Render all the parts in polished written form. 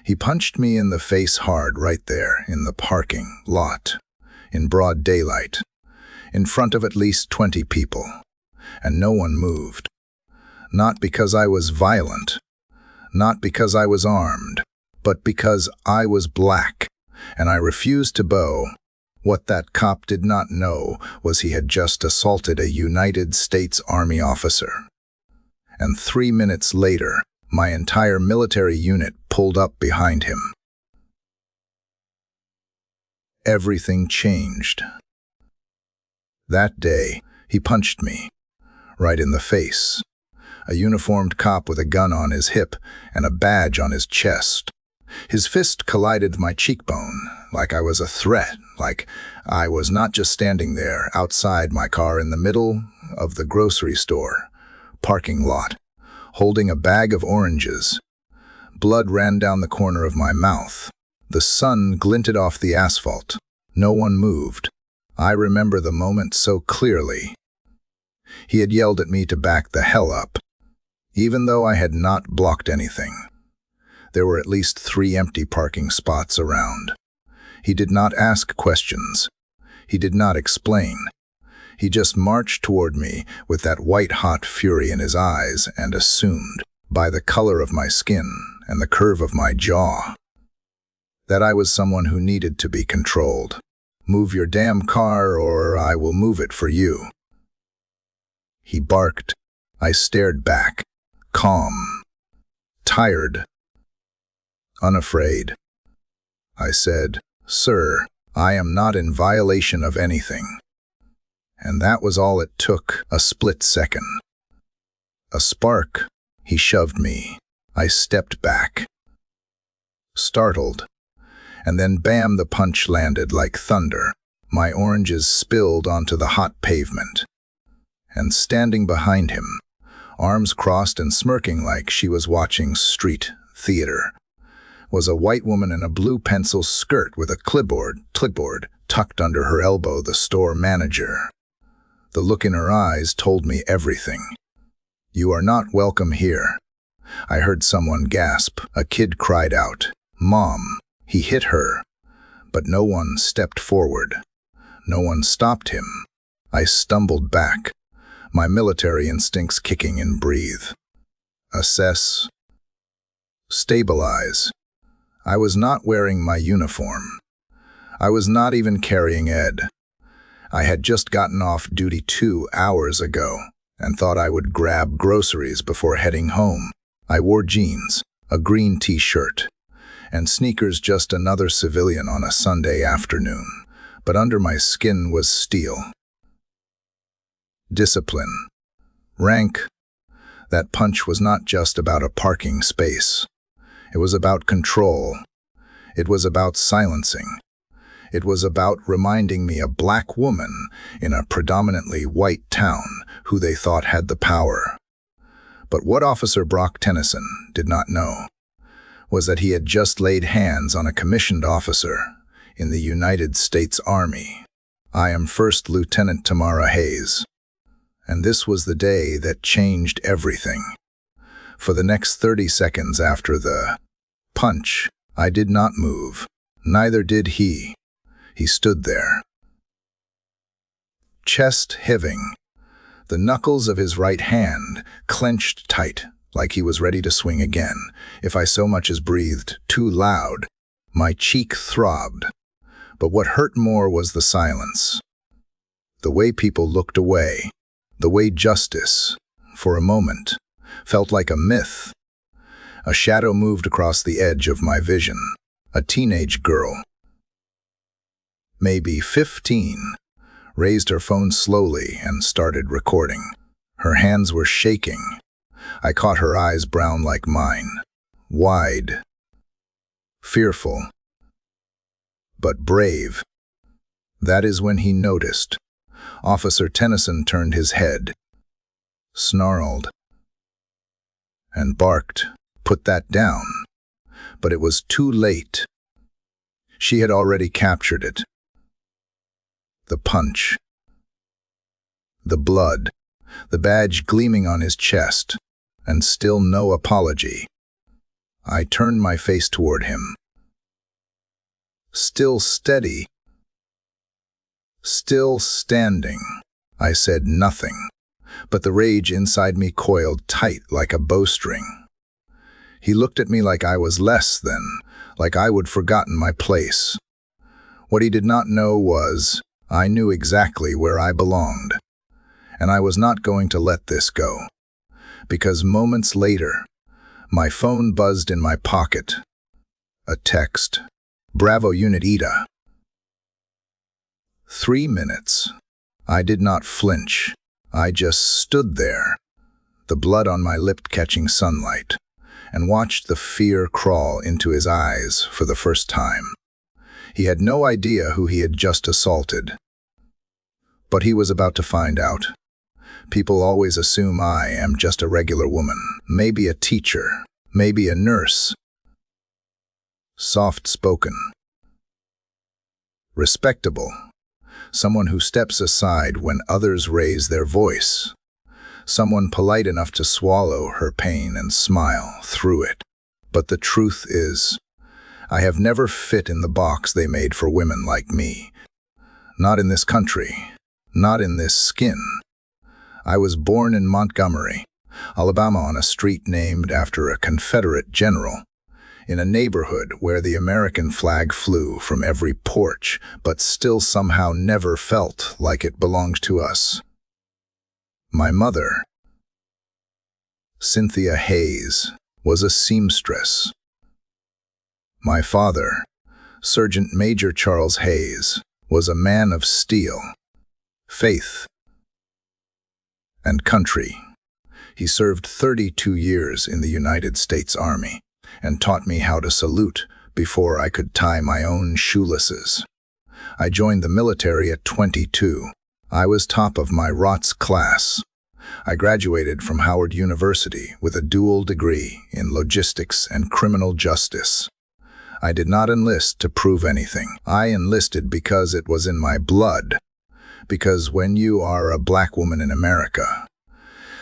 He punched me in the face hard right there in the parking lot, in broad daylight, in front of at least 20 people, and no one moved. Not because I was violent, not because I was armed, but because I was black, and I refused to bow. What that cop did not know was he had just assaulted a United States Army officer. And 3 minutes later, my entire military unit pulled up behind him. Everything changed. That day, he punched me, right in the face. A uniformed cop with a gun on his hip and a badge on his chest. His fist collided my cheekbone, like I was a threat, like I was not just standing there outside my car in the middle of the grocery store parking lot, holding a bag of oranges. Blood ran down the corner of my mouth. The sun glinted off the asphalt. No one moved. I remember the moment so clearly. He had yelled at me to back the hell up, even though I had not blocked anything. There were at least 3 empty parking spots around. He did not ask questions. He did not explain. He just marched toward me with that white-hot fury in his eyes and assumed, by the color of my skin and the curve of my jaw, that I was someone who needed to be controlled. Move your damn car or I will move it for you. He barked. I stared back, calm, tired, unafraid. I said, "Sir, I am not in violation of anything." And that was all it took, a split second. A spark. He shoved me. I stepped back, startled. And then bam, the punch landed like thunder. My oranges spilled onto the hot pavement. And standing behind him, arms crossed and smirking like she was watching street theater, was a white woman in a blue pencil skirt with a clipboard tucked under her elbow, the store manager. The look in her eyes told me everything. "You are not welcome here." I heard someone gasp. A kid cried out, "Mom!" He hit her, but no one stepped forward. No one stopped him. I stumbled back, my military instincts kicking in. Breathe. Assess. Stabilize. I was not wearing my uniform. I was not even carrying Ed. I had just gotten off duty 2 hours ago and thought I would grab groceries before heading home. I wore jeans, a green t-shirt, and sneakers, just another civilian on a Sunday afternoon. But under my skin was steel. Discipline. Rank. That punch was not just about a parking space. It was about control. It was about silencing. It was about reminding me a black woman in a predominantly white town who they thought had the power. But what Officer Brock Tennyson did not know was that he had just laid hands on a commissioned officer in the United States Army. I am First Lieutenant Tamara Hayes, and this was the day that changed everything. For the next 30 seconds after the punch, I did not move. Neither did he. He stood there, chest heaving, the knuckles of his right hand clenched tight, like he was ready to swing again. If I so much as breathed too loud, my cheek throbbed. But what hurt more was the silence. The way people looked away, the way justice, for a moment, felt like a myth. A shadow moved across the edge of my vision. A teenage girl, maybe 15, raised her phone slowly and started recording. Her hands were shaking. I caught her eyes, brown like mine, wide, fearful, but brave. That is when he noticed. Officer Tennyson turned his head, snarled, and barked, "Put that down." But it was too late. She had already captured it. The punch, the blood, the badge gleaming on his chest, and still no apology. I turned my face toward him. Still steady, still standing. I said nothing, but the rage inside me coiled tight like a bowstring. He looked at me like I was less than, like I would forgotten my place. What he did not know was, I knew exactly where I belonged. And I was not going to let this go. Because moments later, my phone buzzed in my pocket. A text. Bravo Unit Eta. 3 minutes. I did not flinch. I just stood there, the blood on my lip catching sunlight, and watched the fear crawl into his eyes for the first time. He had no idea who he had just assaulted. But he was about to find out. People always assume I am just a regular woman, maybe a teacher, maybe a nurse. Soft-spoken. Respectable. Someone who steps aside when others raise their voice. Someone polite enough to swallow her pain and smile through it. But the truth is, I have never fit in the box they made for women like me. Not in this country, not in this skin. I was born in Montgomery, Alabama, on a street named after a Confederate general, in a neighborhood where the American flag flew from every porch, but still somehow never felt like it belonged to us. My mother, Cynthia Hayes, was a seamstress. My father, Sergeant Major Charles Hayes, was a man of steel, faith, and country. He served 32 years in the United States Army and taught me how to salute before I could tie my own shoelaces. I joined the military at 22. I was top of my ROTS class. I graduated from Howard University with a dual degree in logistics and criminal justice. I did not enlist to prove anything. I enlisted because it was in my blood. Because when you are a black woman in America,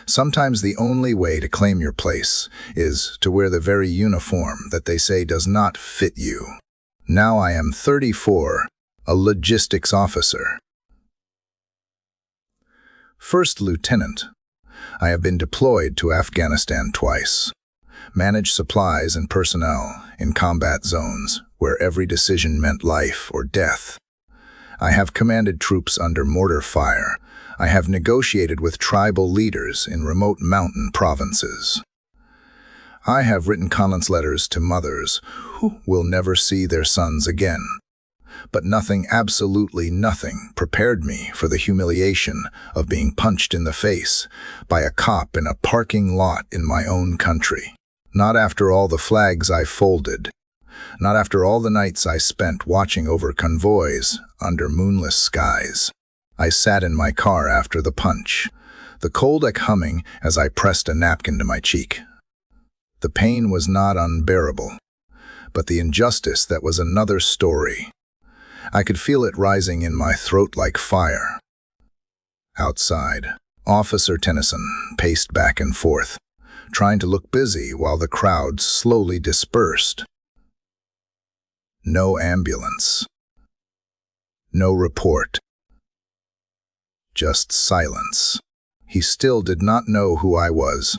sometimes the only way to claim your place is to wear the very uniform that they say does not fit you. Now I am 34, a logistics officer. First lieutenant. I have been deployed to Afghanistan twice. Managed supplies and personnel in combat zones where every decision meant life or death. I have commanded troops under mortar fire. I have negotiated with tribal leaders in remote mountain provinces. I have written condolence letters to mothers who will never see their sons again. But nothing, absolutely nothing, prepared me for the humiliation of being punched in the face by a cop in a parking lot in my own country. Not after all the flags I folded. Not after all the nights I spent watching over convoys under moonless skies. I sat in my car after the punch, the cold deck humming as I pressed a napkin to my cheek. The pain was not unbearable, but the injustice that was another story. I could feel it rising in my throat like fire. Outside, Officer Tennyson paced back and forth, trying to look busy while the crowd slowly dispersed. No ambulance. No report. Just silence. He still did not know who I was.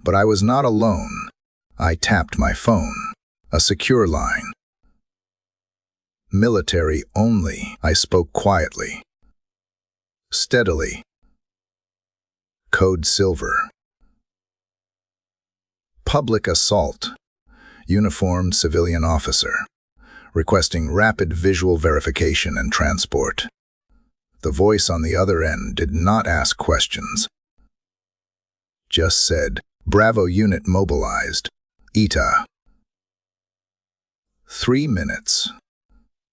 But I was not alone. I tapped my phone. A secure line. Military only, I spoke quietly. Steadily. Code Silver. Public assault. Uniformed civilian officer. Requesting rapid visual verification and transport. The voice on the other end did not ask questions. Just said, Bravo unit mobilized. Eta. 3 minutes.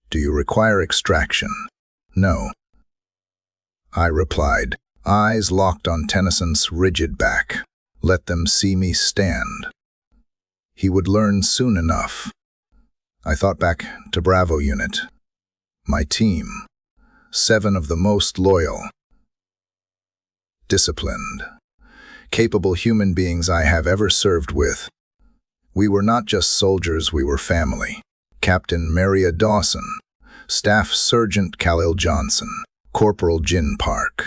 Do you require extraction? No. I replied, eyes locked on Tennyson's rigid back. Let them see me stand. He would learn soon enough. I thought back to Bravo unit. My team. 7 of the most loyal, disciplined, capable human beings I have ever served with. We were not just soldiers, we were family. Captain Maria Dawson, Staff Sergeant Khalil Johnson, Corporal Jin Park,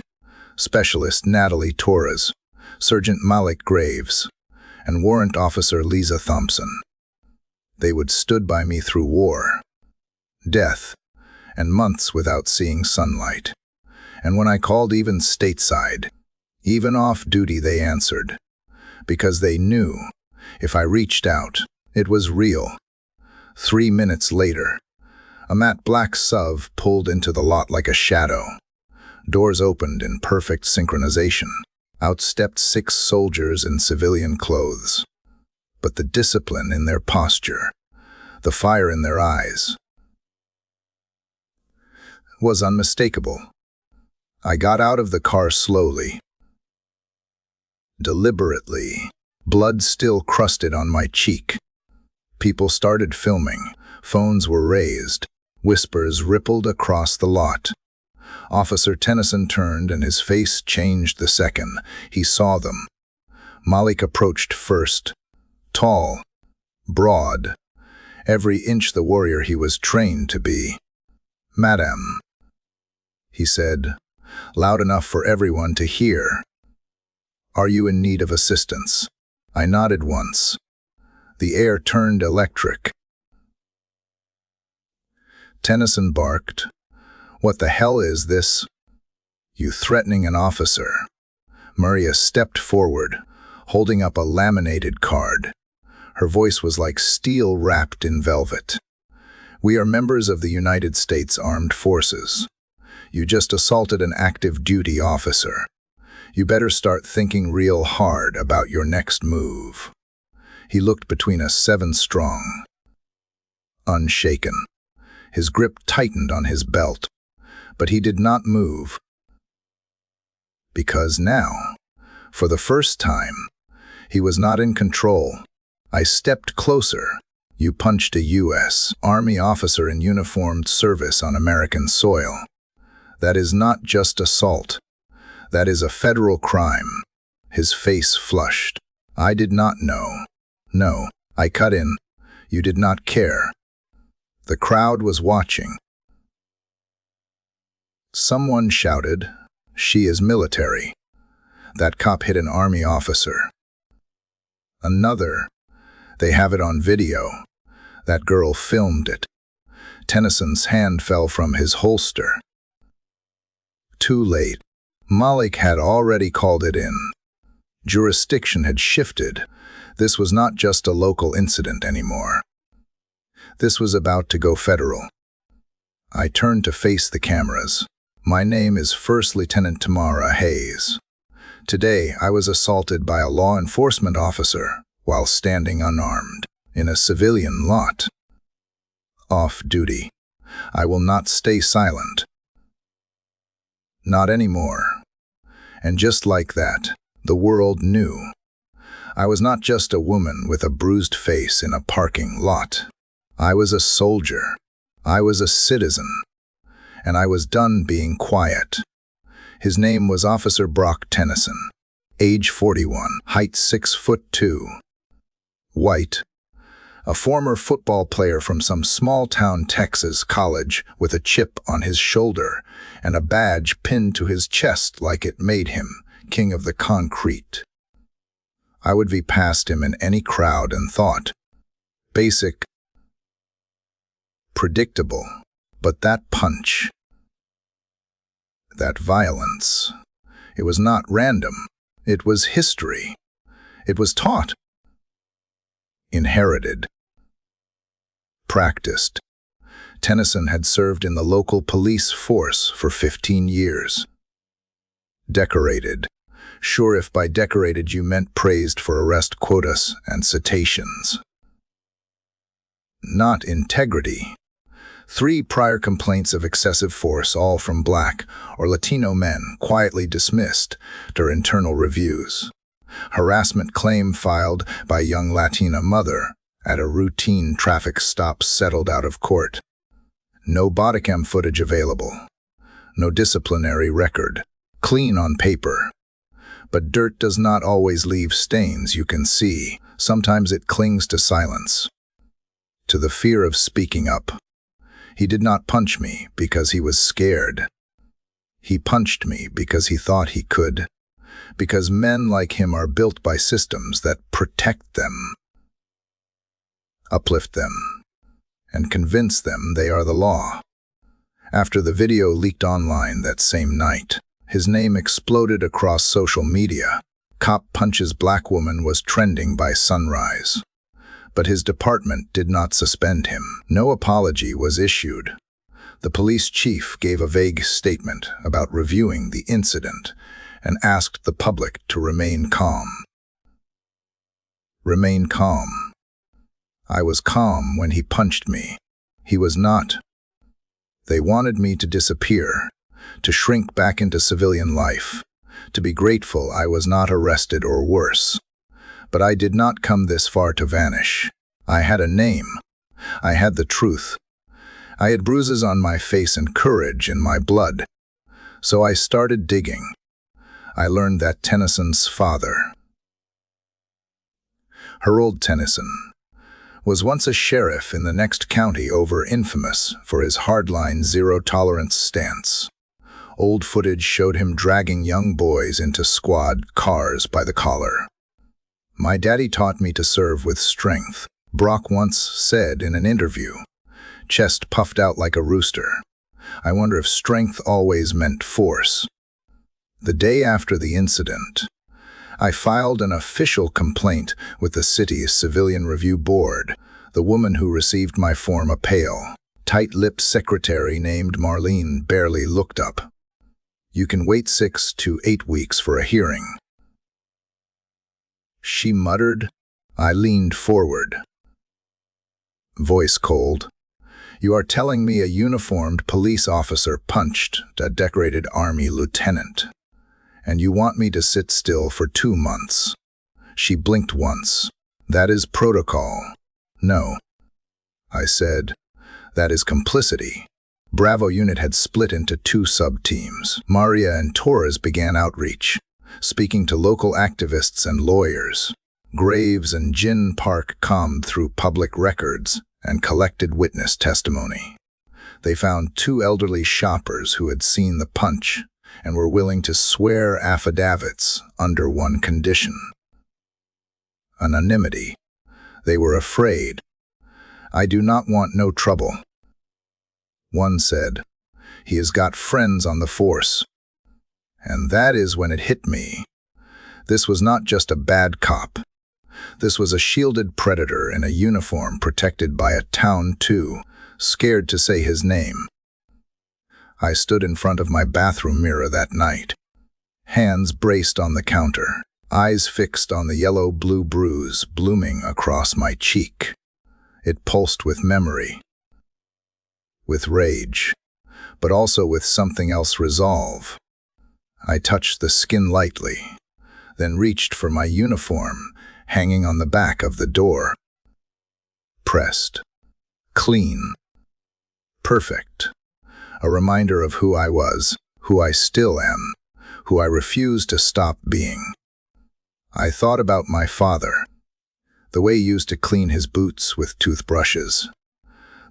Specialist Natalie Torres, Sergeant Malik Graves, and Warrant Officer Lisa Thompson. They would stood by me through war, death, and months without seeing sunlight. And when I called even stateside, even off duty, they answered, because they knew if I reached out, it was real. 3 minutes later, a matte black SUV pulled into the lot like a shadow. Doors opened in perfect synchronization. Out stepped 6 soldiers in civilian clothes. But the discipline in their posture, the fire in their eyes, was unmistakable. I got out of the car slowly, deliberately, blood still crusted on my cheek. People started filming, phones were raised, whispers rippled across the lot. Officer Tennyson turned and his face changed the second he saw them. Malik approached first, tall, broad, every inch the warrior he was trained to be. "Madam," he said, loud enough for everyone to hear. "Are you in need of assistance?" I nodded once. The air turned electric. Tennyson barked, "What the hell is this? You threatening an officer?" Maria stepped forward, holding up a laminated card. Her voice was like steel wrapped in velvet. "We are members of the United States Armed Forces. You just assaulted an active duty officer. You better start thinking real hard about your next move." He looked between us 7 strong, unshaken. His grip tightened on his belt, but he did not move. Because now, for the first time, he was not in control. I stepped closer. "You punched a U.S. Army officer in uniformed service on American soil. That is not just assault. That is a federal crime." His face flushed. "I did not know." "No," I cut in. "You did not care." The crowd was watching. Someone shouted, "She is military." That cop hit an Army officer. Another, "They have it on video." That girl filmed it. Tennyson's hand fell from his holster. Too late. Malik had already called it in. Jurisdiction had shifted. This was not just a local incident anymore. This was about to go federal. I turned to face the cameras. "My name is First Lieutenant Tamara Hayes. Today, I was assaulted by a law enforcement officer while standing unarmed in a civilian lot. Off duty. I will not stay silent. Not anymore." And just like that, the world knew. I was not just a woman with a bruised face in a parking lot. I was a soldier. I was a citizen. And I was done being quiet. His name was Officer Brock Tennyson, age 41, height 6'2", white, a former football player from some small-town Texas college with a chip on his shoulder and a badge pinned to his chest like it made him king of the concrete. I would be past him in any crowd and thought, basic, predictable, but that punch, that violence, it was not random. It was history. It was taught, inherited, practiced. Tennyson had served in the local police force for 15 years. Decorated. Sure, if by decorated you meant praised for arrest quotas and citations. Not integrity. 3 prior complaints of excessive force, all from Black or Latino men, quietly dismissed during internal reviews. Harassment claim filed by young Latina mother at a routine traffic stop settled out of court. No bodycam footage available. No disciplinary record. Clean on paper. But dirt does not always leave stains you can see. Sometimes it clings to silence, to the fear of speaking up. He did not punch me because he was scared. He punched me because he thought he could, because men like him are built by systems that protect them, uplift them, and convince them they are the law. After the video leaked online that same night, his name exploded across social media. Cop punches black woman was trending by sunrise. But his department did not suspend him. No apology was issued. The police chief gave a vague statement about reviewing the incident and asked the public to remain calm. Remain calm. I was calm when he punched me. He was not. They wanted me to disappear, to shrink back into civilian life, to be grateful I was not arrested or worse. But I did not come this far to vanish. I had a name. I had the truth. I had bruises on my face and courage in my blood. So I started digging. I learned that Tennyson's father, Harold Tennyson, was once a sheriff in the next county infamous for his hardline zero-tolerance stance. Old footage showed him dragging young boys into squad cars by the collar. My daddy taught me to serve with strength, Brock once said in an interview, chest puffed out like a rooster. I wonder if strength always meant force. The day after the incident, I filed an official complaint with the city's Civilian Review Board. The woman who received my form, a pale, tight-lipped secretary named Marlene, barely looked up. You can wait 6 to 8 weeks for a hearing, she muttered. I leaned forward, voice cold. You are telling me a uniformed police officer punched a decorated Army lieutenant, and you want me to sit still for 2 months? She blinked once. That is protocol. No, I said. That is complicity. Bravo unit had split into 2 sub-teams. Maria and Torres began outreach, speaking to local activists and lawyers. Graves and Gin Park combed through public records and collected witness testimony. They found 2 elderly shoppers who had seen the punch and were willing to swear affidavits under one condition: anonymity. They were afraid. I do not want no trouble. One said, he has got friends on the force. And that is when it hit me. This was not just a bad cop. This was a shielded predator in a uniform protected by a town too, scared to say his name. I stood in front of my bathroom mirror that night, hands braced on the counter, eyes fixed on the yellow-blue bruise blooming across my cheek. It pulsed with memory, with rage, but also with something else: resolve. I touched the skin lightly, then reached for my uniform, hanging on the back of the door. Pressed. Clean. Perfect. A reminder of who I was, who I still am, who I refuse to stop being. I thought about my father, the way he used to clean his boots with toothbrushes,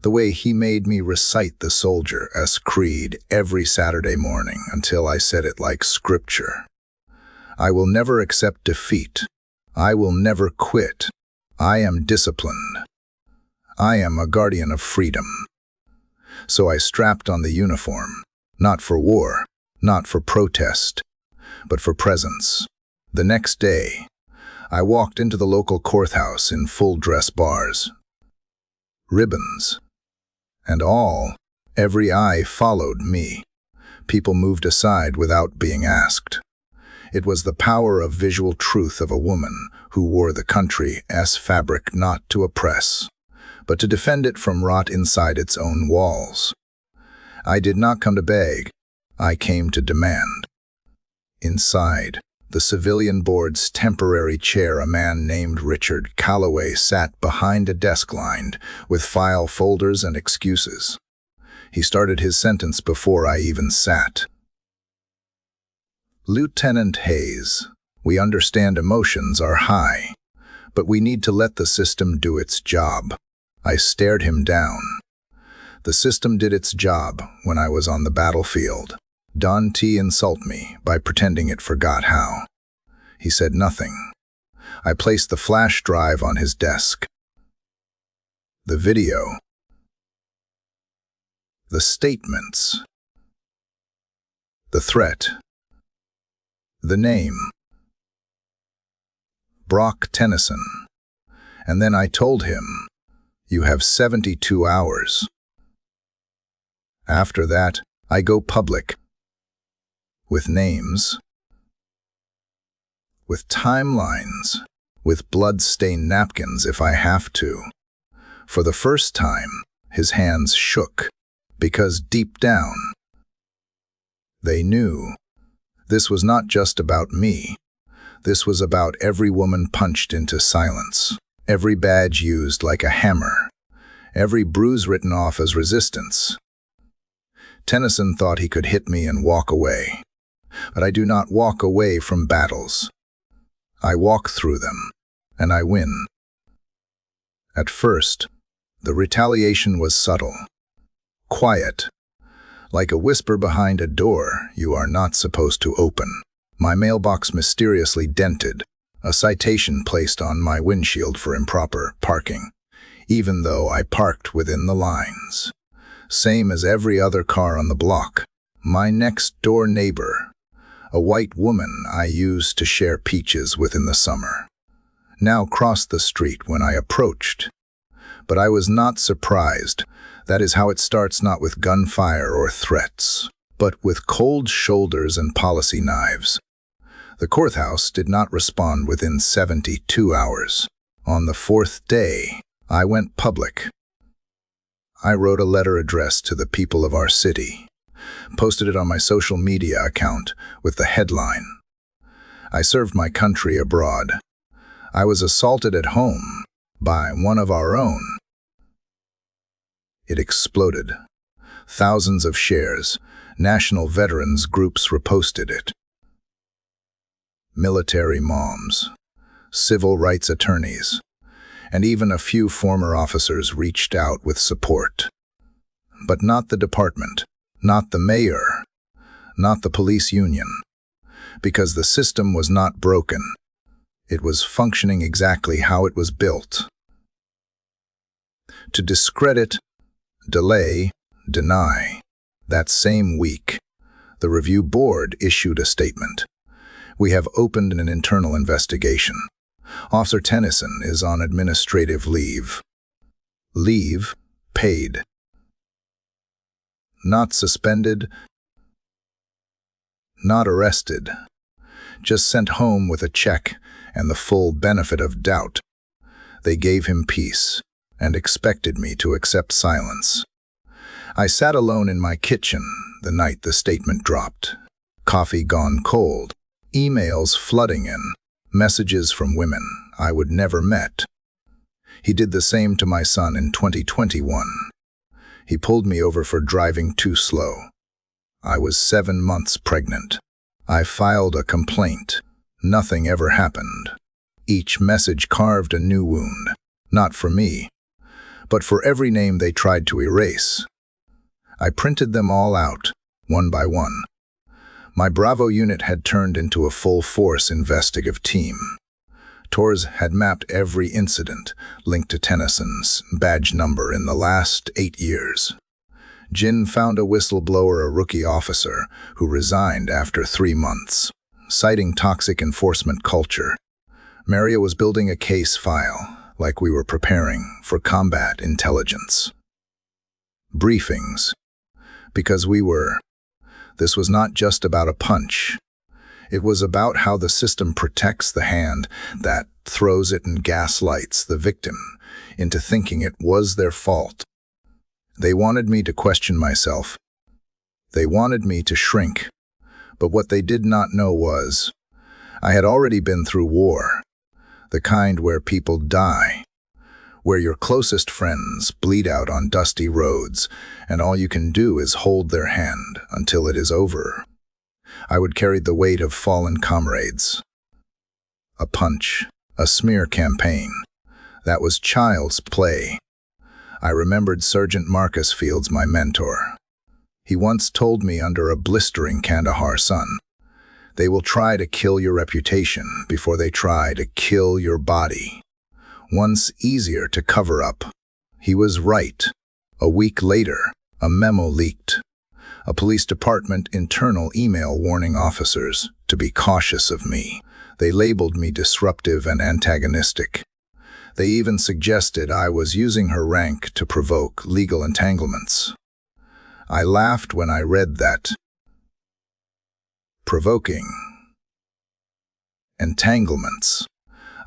the way he made me recite the Soldier's Creed every Saturday morning until I said it like scripture. I will never accept defeat. I will never quit. I am disciplined. I am a guardian of freedom. So I strapped on the uniform, not for war, not for protest, but for presence. The next day, I walked into the local courthouse in full-dress bars. Ribbons. And all, every eye followed me. People moved aside without being asked. It was the power of visual truth of a woman who wore the country's fabric not to oppress, but to defend it from rot inside its own walls. I did not come to beg. I came to demand. Inside the civilian board's temporary chair, a man named Richard Calloway sat behind a desk lined with file folders and excuses. He started his sentence before I even sat. Lieutenant Hayes, We understand emotions are high, but we need to let the system do its job. I stared him down. The system did its job when I was on the battlefield. Don T insult me by pretending it forgot how. He said nothing. I placed the flash drive on his desk. The video. The statements. The threat. The name. Brock Tennyson. And then I told him, "You have 72 hours. After that, I go public. With names. With timelines. With blood-stained napkins if I have to." For the first time, his hands shook, because deep down, they knew. This was not just about me. This was about every woman punched into silence, every badge used like a hammer, every bruise written off as resistance. Tennyson thought he could hit me and walk away. But I do not walk away from battles. I walk through them, and I win. At first, the retaliation was subtle, quiet, like a whisper behind a door you are not supposed to open. My mailbox mysteriously dented, a citation placed on my windshield for improper parking, even though I parked within the lines. Same as every other car on the block. My next-door neighbor, a white woman I used to share peaches with in the summer, now crossed the street when I approached. But I was not surprised. That is how it starts, not with gunfire or threats, but with cold shoulders and policy knives. The courthouse did not respond within 72 hours. On the fourth day, I went public. I wrote a letter addressed to the people of our city, posted it on my social media account with the headline, "I served my country abroad. I was assaulted at home by one of our own." It exploded. Thousands of shares. National veterans groups reposted it. Military moms, civil rights attorneys, and even a few former officers reached out with support. But not the department, not the mayor, not the police union, because the system was not broken. It was functioning exactly how it was built. To discredit, delay, deny. That same week, the review board issued a statement. "We have opened an internal investigation. Officer Tennyson is on administrative leave." Leave, paid. Not suspended, not arrested. Just sent home with a check and the full benefit of doubt. They gave him peace and expected me to accept silence. I sat alone in my kitchen the night the statement dropped. Coffee gone cold, emails flooding in, messages from women I would never met. He did the same to my son in 2021. He pulled me over for driving too slow. I was 7 months pregnant. I filed a complaint. Nothing ever happened. Each message carved a new wound, not for me, but for every name they tried to erase. I printed them all out, one by one. My Bravo unit had turned into a full-force investigative team. TORS had mapped every incident linked to Tennyson's badge number in the last 8 years. Jin found a whistleblower, a rookie officer, who resigned after 3 months, citing toxic enforcement culture. Maria was building a case file, like we were preparing for combat intelligence. Briefings. Because this was not just about a punch. It was about how the system protects the hand that throws it and gaslights the victim into thinking it was their fault. They wanted me to question myself. They wanted me to shrink. But what they did not know was, I had already been through war, the kind where people die, where your closest friends bleed out on dusty roads, and all you can do is hold their hand until it is over. I would carry the weight of fallen comrades. a punch, a smear campaign. That was child's play. I remembered Sergeant Marcus Fields, my mentor. He once told me under a blistering Kandahar sun, "They will try to kill your reputation before they try to kill your body. One's easier to cover up." He was right. A week later, a memo leaked. A police department internal email warning officers to be cautious of me. They labeled me disruptive and antagonistic. They even suggested I was using her rank to provoke legal entanglements. I laughed when I read that. Provoking entanglements.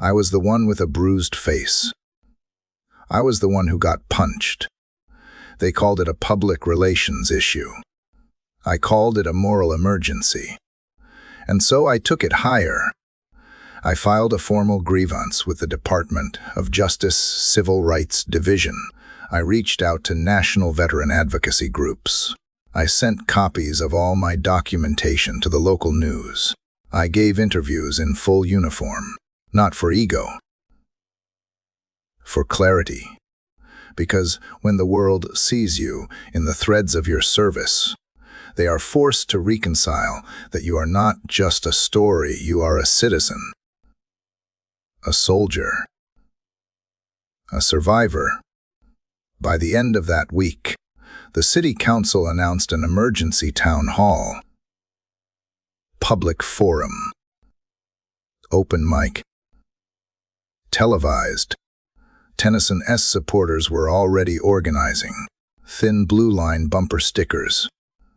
I was the one with a bruised face. I was the one who got punched. They called it a public relations issue. I called it a moral emergency. And so I took it higher. I filed a formal grievance with the Department of Justice Civil Rights Division. I reached out to national veteran advocacy groups. I sent copies of all my documentation to the local news. I gave interviews in full uniform, not for ego, for clarity. Because when the world sees you in the threads of your service, they are forced to reconcile that you are not just a story, you are a citizen, a soldier, a survivor. By the end of that week, the City Council announced an emergency town hall, public forum, open mic, televised. Tennyson S. supporters were already organizing. Thin blue line bumper stickers,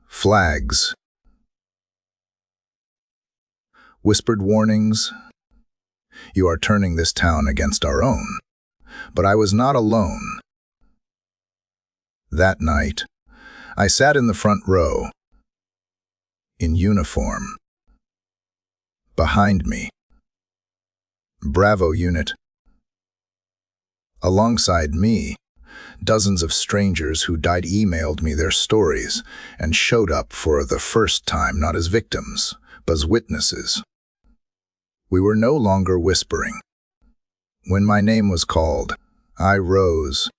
flags, whispered warnings. You are turning this town against our own. But I was not alone. That night, I sat in the front row, in uniform. Behind me, Bravo unit. Alongside me, dozens of strangers who died emailed me their stories and showed up for the first time not as victims, but as witnesses. We were no longer whispering. When my name was called, I rose,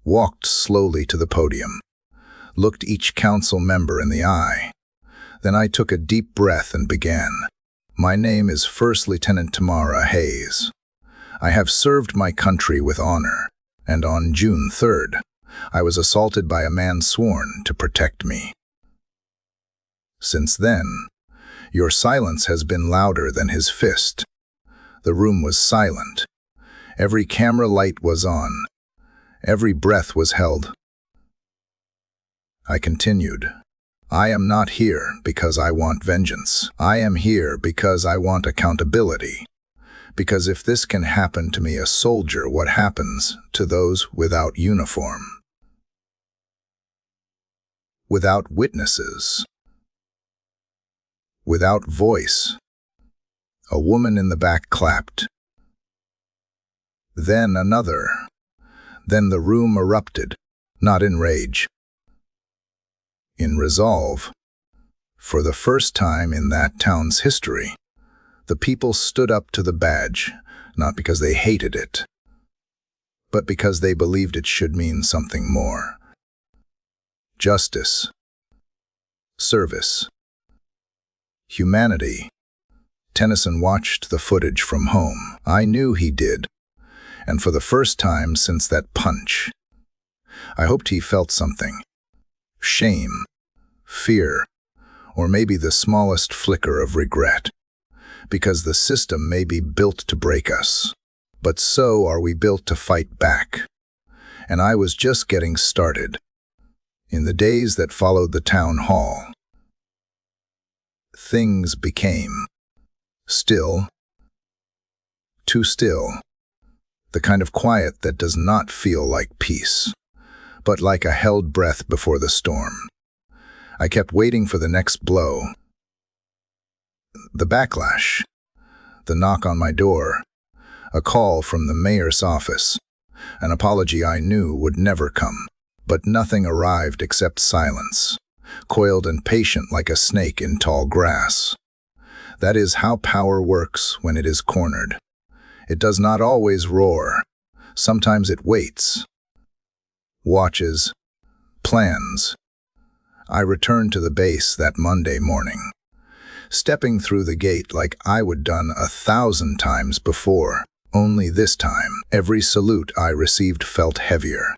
walked slowly to the podium, looked each council member in the eye. Then I took a deep breath and began. My name is First Lieutenant Tamara Hayes. I have served my country with honor, and on June 3rd, I was assaulted by a man sworn to protect me. Since then, your silence has been louder than his fist. The room was silent. Every camera light was on. Every breath was held. I continued. I am not here because I want vengeance. I am here because I want accountability. Because if this can happen to me, a soldier, what happens to those without uniform? Without witnesses? Without voice? A woman in the back clapped. Then another. Then the room erupted, not in rage, in resolve. For the first time in that town's history, the people stood up to the badge, not because they hated it, but because they believed it should mean something more. Justice, service, humanity. Tennyson watched the footage from home. I knew he did, and for the first time since that punch, I hoped he felt something. Shame, fear, or maybe the smallest flicker of regret. Because the system may be built to break us, but so are we built to fight back. And I was just getting started. In the days that followed the town hall, things became still, too still, the kind of quiet that does not feel like peace, but like a held breath before the storm. I kept waiting for the next blow. The backlash, the knock on my door, a call from the mayor's office, an apology I knew would never come. But nothing arrived except silence, coiled and patient like a snake in tall grass. That is how power works when it is cornered. It does not always roar. Sometimes it waits, watches, plans. I returned to the base that Monday morning, stepping through the gate like I would done 1,000 times before. Only this time, every salute I received felt heavier,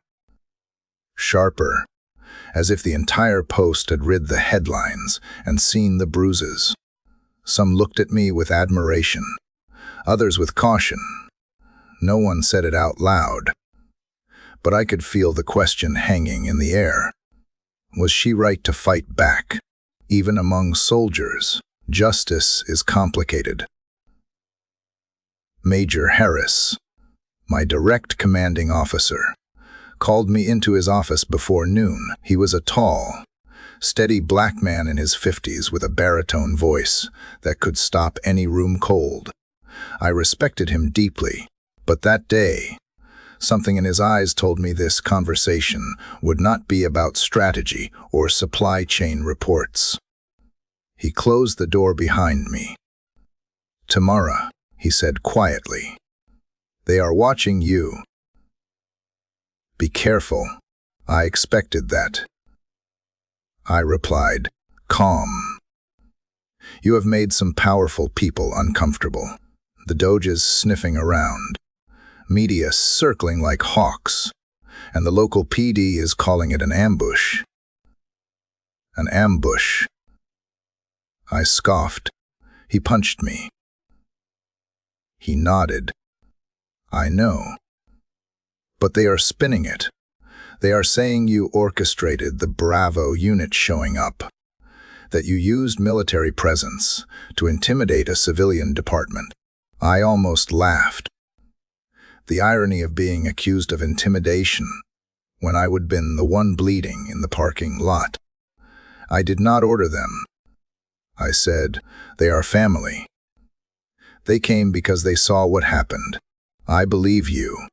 sharper, as if the entire post had read the headlines and seen the bruises. Some looked at me with admiration, others with caution. No one said it out loud, but I could feel the question hanging in the air. Was she right to fight back? Even among soldiers, justice is complicated. Major Harris, my direct commanding officer, called me into his office before noon. He was a tall, steady black man in his 50s with a baritone voice that could stop any room cold. I respected him deeply, but that day, something in his eyes told me this conversation would not be about strategy or supply chain reports. He closed the door behind me. "Tomorrow," he said quietly, "they are watching you. Be careful." I expected that. I replied, calm. "You have made some powerful people uncomfortable. The Doges sniffing around, media circling like hawks, and the local PD is calling it an ambush." An ambush. I scoffed. He punched me. He nodded. "I know. But they are spinning it. They are saying you orchestrated the Bravo unit showing up, that you used military presence to intimidate a civilian department." I almost laughed. The irony of being accused of intimidation when I would have been the one bleeding in the parking lot. "I did not order them," I said. "They are family. They came because they saw what happened. I believe you."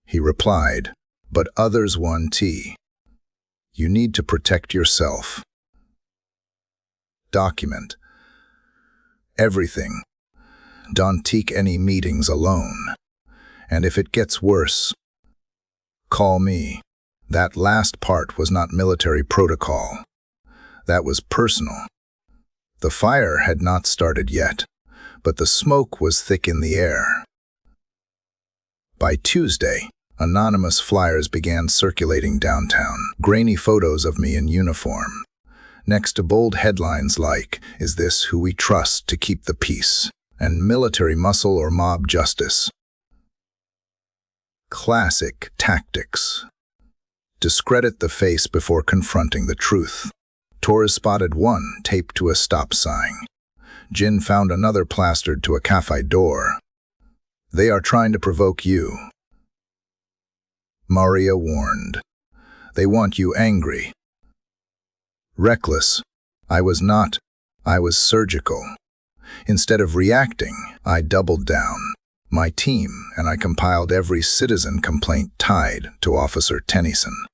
He replied, "But others want. You need to protect yourself. Document everything. Don't take any meetings alone. And if it gets worse, call me." That last part was not military protocol. That was personal. The fire had not started yet, but the smoke was thick in the air. By Tuesday, anonymous flyers began circulating downtown, grainy photos of me in uniform, next to bold headlines like, "Is this who we trust to keep the peace?" and "Military muscle or mob justice." Classic tactics. Discredit the face before confronting the truth. Torres spotted one taped to a stop sign. Jin found another plastered to a cafe door. "They are trying to provoke you." Maria warned. "They want you angry." Reckless. I was not. I was surgical. Instead of reacting, I doubled down. My team and I compiled every citizen complaint tied to Officer Tennyson.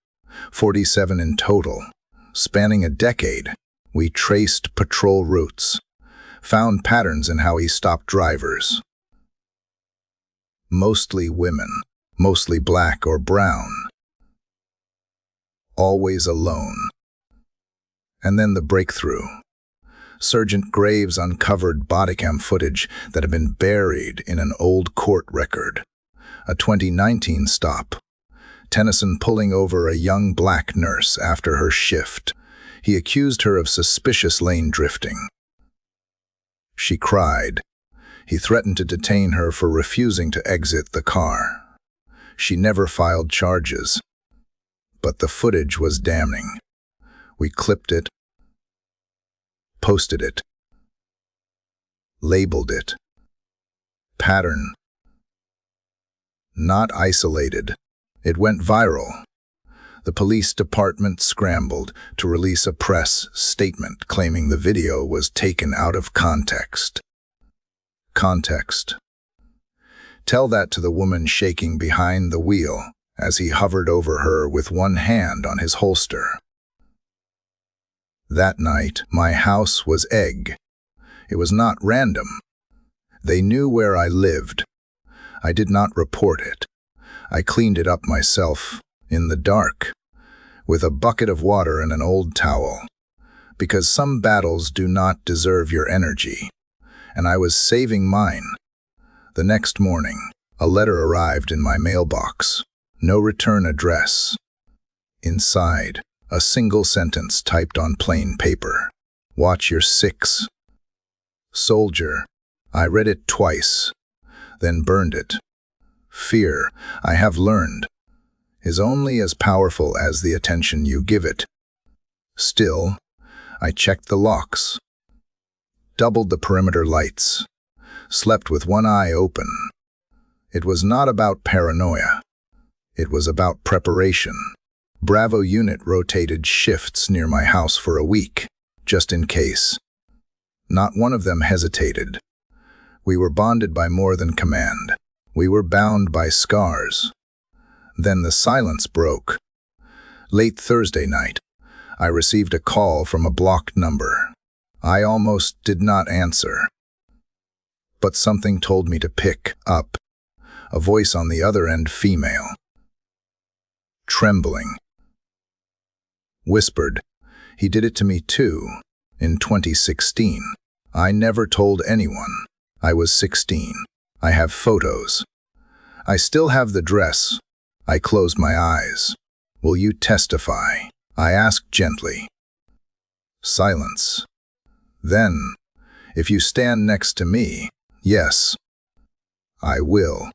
47 in total. Spanning a decade, we traced patrol routes, found patterns in how he stopped drivers. Mostly women, mostly black or brown. Always alone. And then the breakthrough. Sergeant Graves uncovered bodycam footage that had been buried in an old court record. A 2019 stop. Tennyson pulling over a young black nurse after her shift. He accused her of suspicious lane drifting. She cried. He threatened to detain her for refusing to exit the car. She never filed charges. But the footage was damning. We clipped it, posted it, labeled it. Pattern. Not isolated. It went viral. The police department scrambled to release a press statement claiming the video was taken out of context. Context. Tell that to the woman shaking behind the wheel as he hovered over her with one hand on his holster. That night, my house was egg. It was not random. They knew where I lived. I did not report it. I cleaned it up myself, in the dark, with a bucket of water and an old towel, because some battles do not deserve your energy, and I was saving mine. The next morning, a letter arrived in my mailbox. No return address. Inside, a single sentence typed on plain paper. Watch your six. Soldier. I read it twice, then burned it. Fear, I have learned, is only as powerful as the attention you give it. Still, I checked the locks, doubled the perimeter lights, slept with one eye open. It was not about paranoia. It was about preparation. Bravo unit rotated shifts near my house for a week, just in case. Not one of them hesitated. We were bonded by more than command. We were bound by scars. Then the silence broke. Late Thursday night, I received a call from a blocked number. I almost did not answer. But something told me to pick up. A voice on the other end, female. Trembling. Whispered, "He did it to me too, in 2016. I never told anyone. I was 16. I have photos. I still have the dress." I closed my eyes. "Will you testify?" I asked gently. Silence. Then, "If you stand next to me, yes, I will."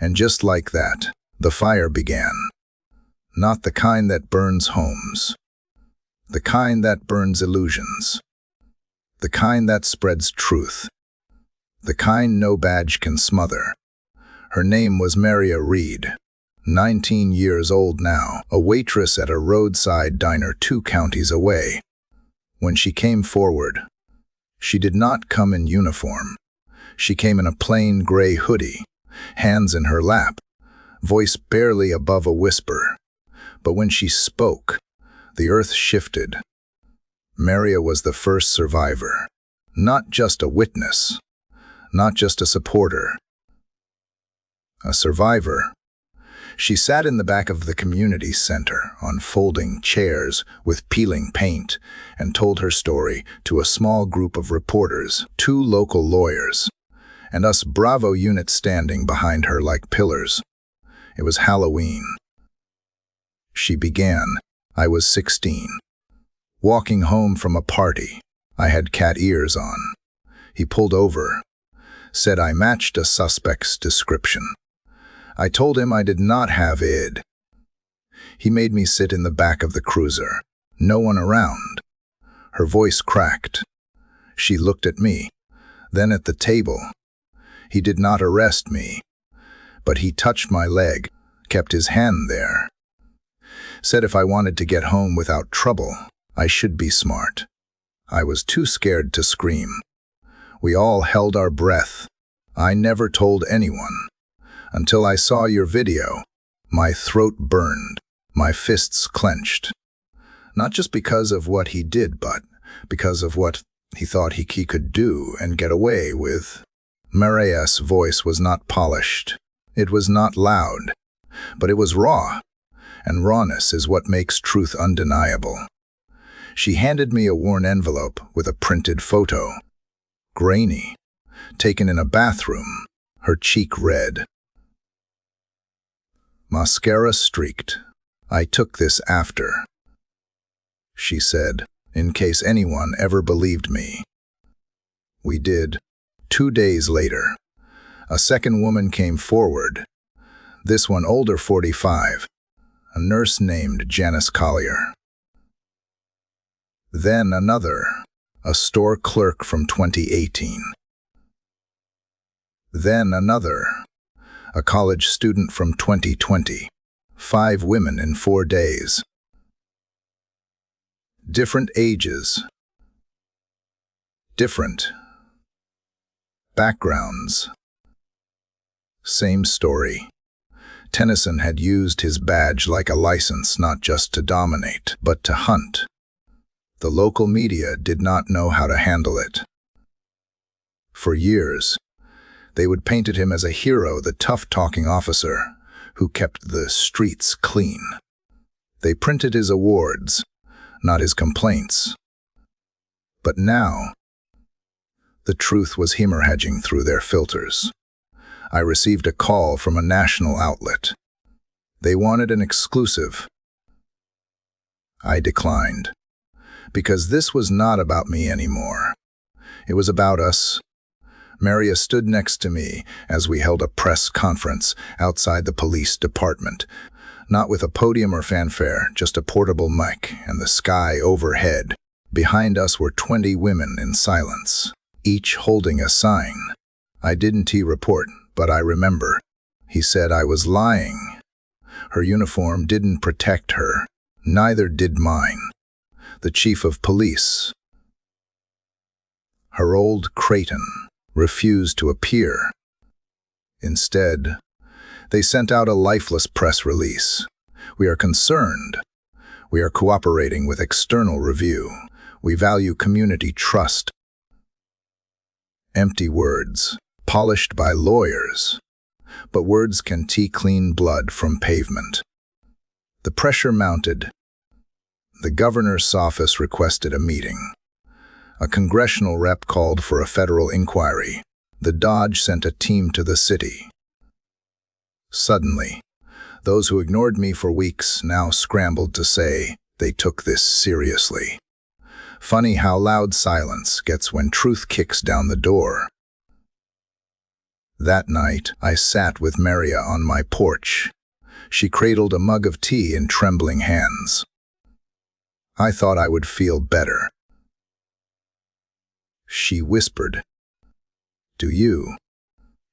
And just like that, the fire began. Not the kind that burns homes. The kind that burns illusions. The kind that spreads truth. The kind no badge can smother. Her name was Maria Reed, 19 years old now, a waitress at a roadside diner 2 counties away. When she came forward, she did not come in uniform. She came in a plain gray hoodie, hands in her lap, voice barely above a whisper. But when she spoke, the earth shifted. Maria was the first survivor, not just a witness, not just a supporter. A survivor. She sat in the back of the community center on folding chairs with peeling paint and told her story to a small group of reporters, 2 local lawyers, and us Bravo units standing behind her like pillars. It was Halloween. She began. I was 16. Walking home from a party. I had cat ears on. He pulled over, said I matched a suspect's description. I told him I did not have id. He made me sit in the back of the cruiser. No one around. Her voice cracked. She looked at me, then at the table. He did not arrest me, but he touched my leg, kept his hand there. Said if I wanted to get home without trouble, I should be smart. I was too scared to scream. We all held our breath. I never told anyone. Until I saw your video, my throat burned, my fists clenched. Not just because of what he did, but because of what he thought he could do and get away with. Maria's voice was not polished. It was not loud, but it was raw. And rawness is what makes truth undeniable. She handed me a worn envelope with a printed photo. Grainy, taken in a bathroom, her cheek red. Mascara streaked. I took this after, she said, in case anyone ever believed me. We did. 2 days later, a second woman came forward. This one older, 45. A nurse named Janice Collier. Then another, a store clerk from 2018. Then another, a college student from 2020. 5 women in 4 days. Different ages. Different backgrounds. Same story. Tennyson had used his badge like a license not just to dominate, but to hunt. The local media did not know how to handle it. For years, they would painted him as a hero, the tough-talking officer who kept the streets clean. They printed his awards, not his complaints. But now, the truth was hemorrhaging through their filters. I received a call from a national outlet. They wanted an exclusive. I declined, because this was not about me anymore. It was about us. Maria stood next to me as we held a press conference outside the police department, not with a podium or fanfare, just a portable mic and the sky overhead. Behind us were 20 women in silence, each holding a sign. I didn't report, but I remember. He said I was lying. Her uniform didn't protect her. Neither did mine. The chief of police, Harold Creighton, refused to appear. Instead, they sent out a lifeless press release. We are concerned. We are cooperating with external review. We value community trust. Empty words, polished by lawyers. But words can clean blood from pavement. The pressure mounted. The governor's office requested a meeting. A congressional rep called for a federal inquiry. The Dodge sent a team to the city. Suddenly, those who ignored me for weeks now scrambled to say they took this seriously. Funny how loud silence gets when truth kicks down the door. That night, I sat with Maria on my porch. She cradled a mug of tea in trembling hands. I thought I would feel better. She whispered, "Do you?"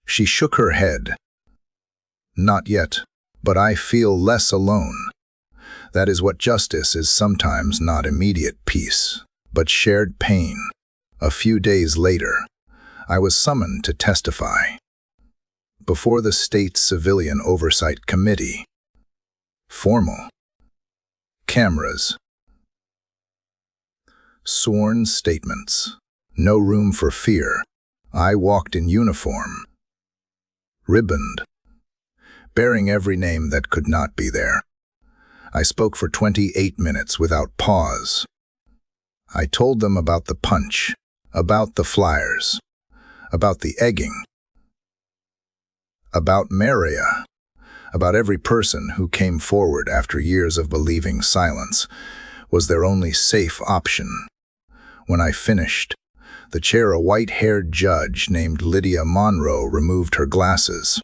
She shook her head. "Not yet, but I feel less alone. That is what justice is sometimes, not immediate peace, but shared pain." A few days later, I was summoned to testify before the State Civilian Oversight Committee. Formal. Cameras. Sworn statements. No room for fear. I walked in uniform, ribboned, bearing every name that could not be there. I spoke for 28 minutes without pause. I told them about the punch, about the flyers, about the egging, about Maria, about every person who came forward after years of believing silence was their only safe option. When I finished, the chair, a white-haired judge named Lydia Monroe, removed her glasses,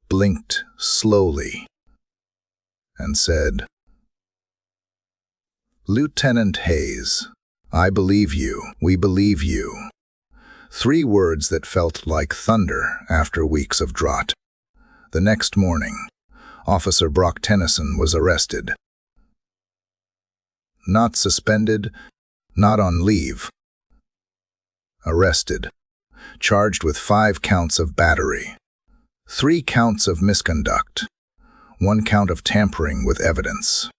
blinked slowly, and said, "Lieutenant Hayes, I believe you, we believe you." 3 words that felt like thunder after weeks of drought. The next morning, Officer Brock Tennyson was arrested. Not suspended, not on leave. Arrested, charged with 5 counts of battery, 3 counts of misconduct, 1 count of tampering with evidence.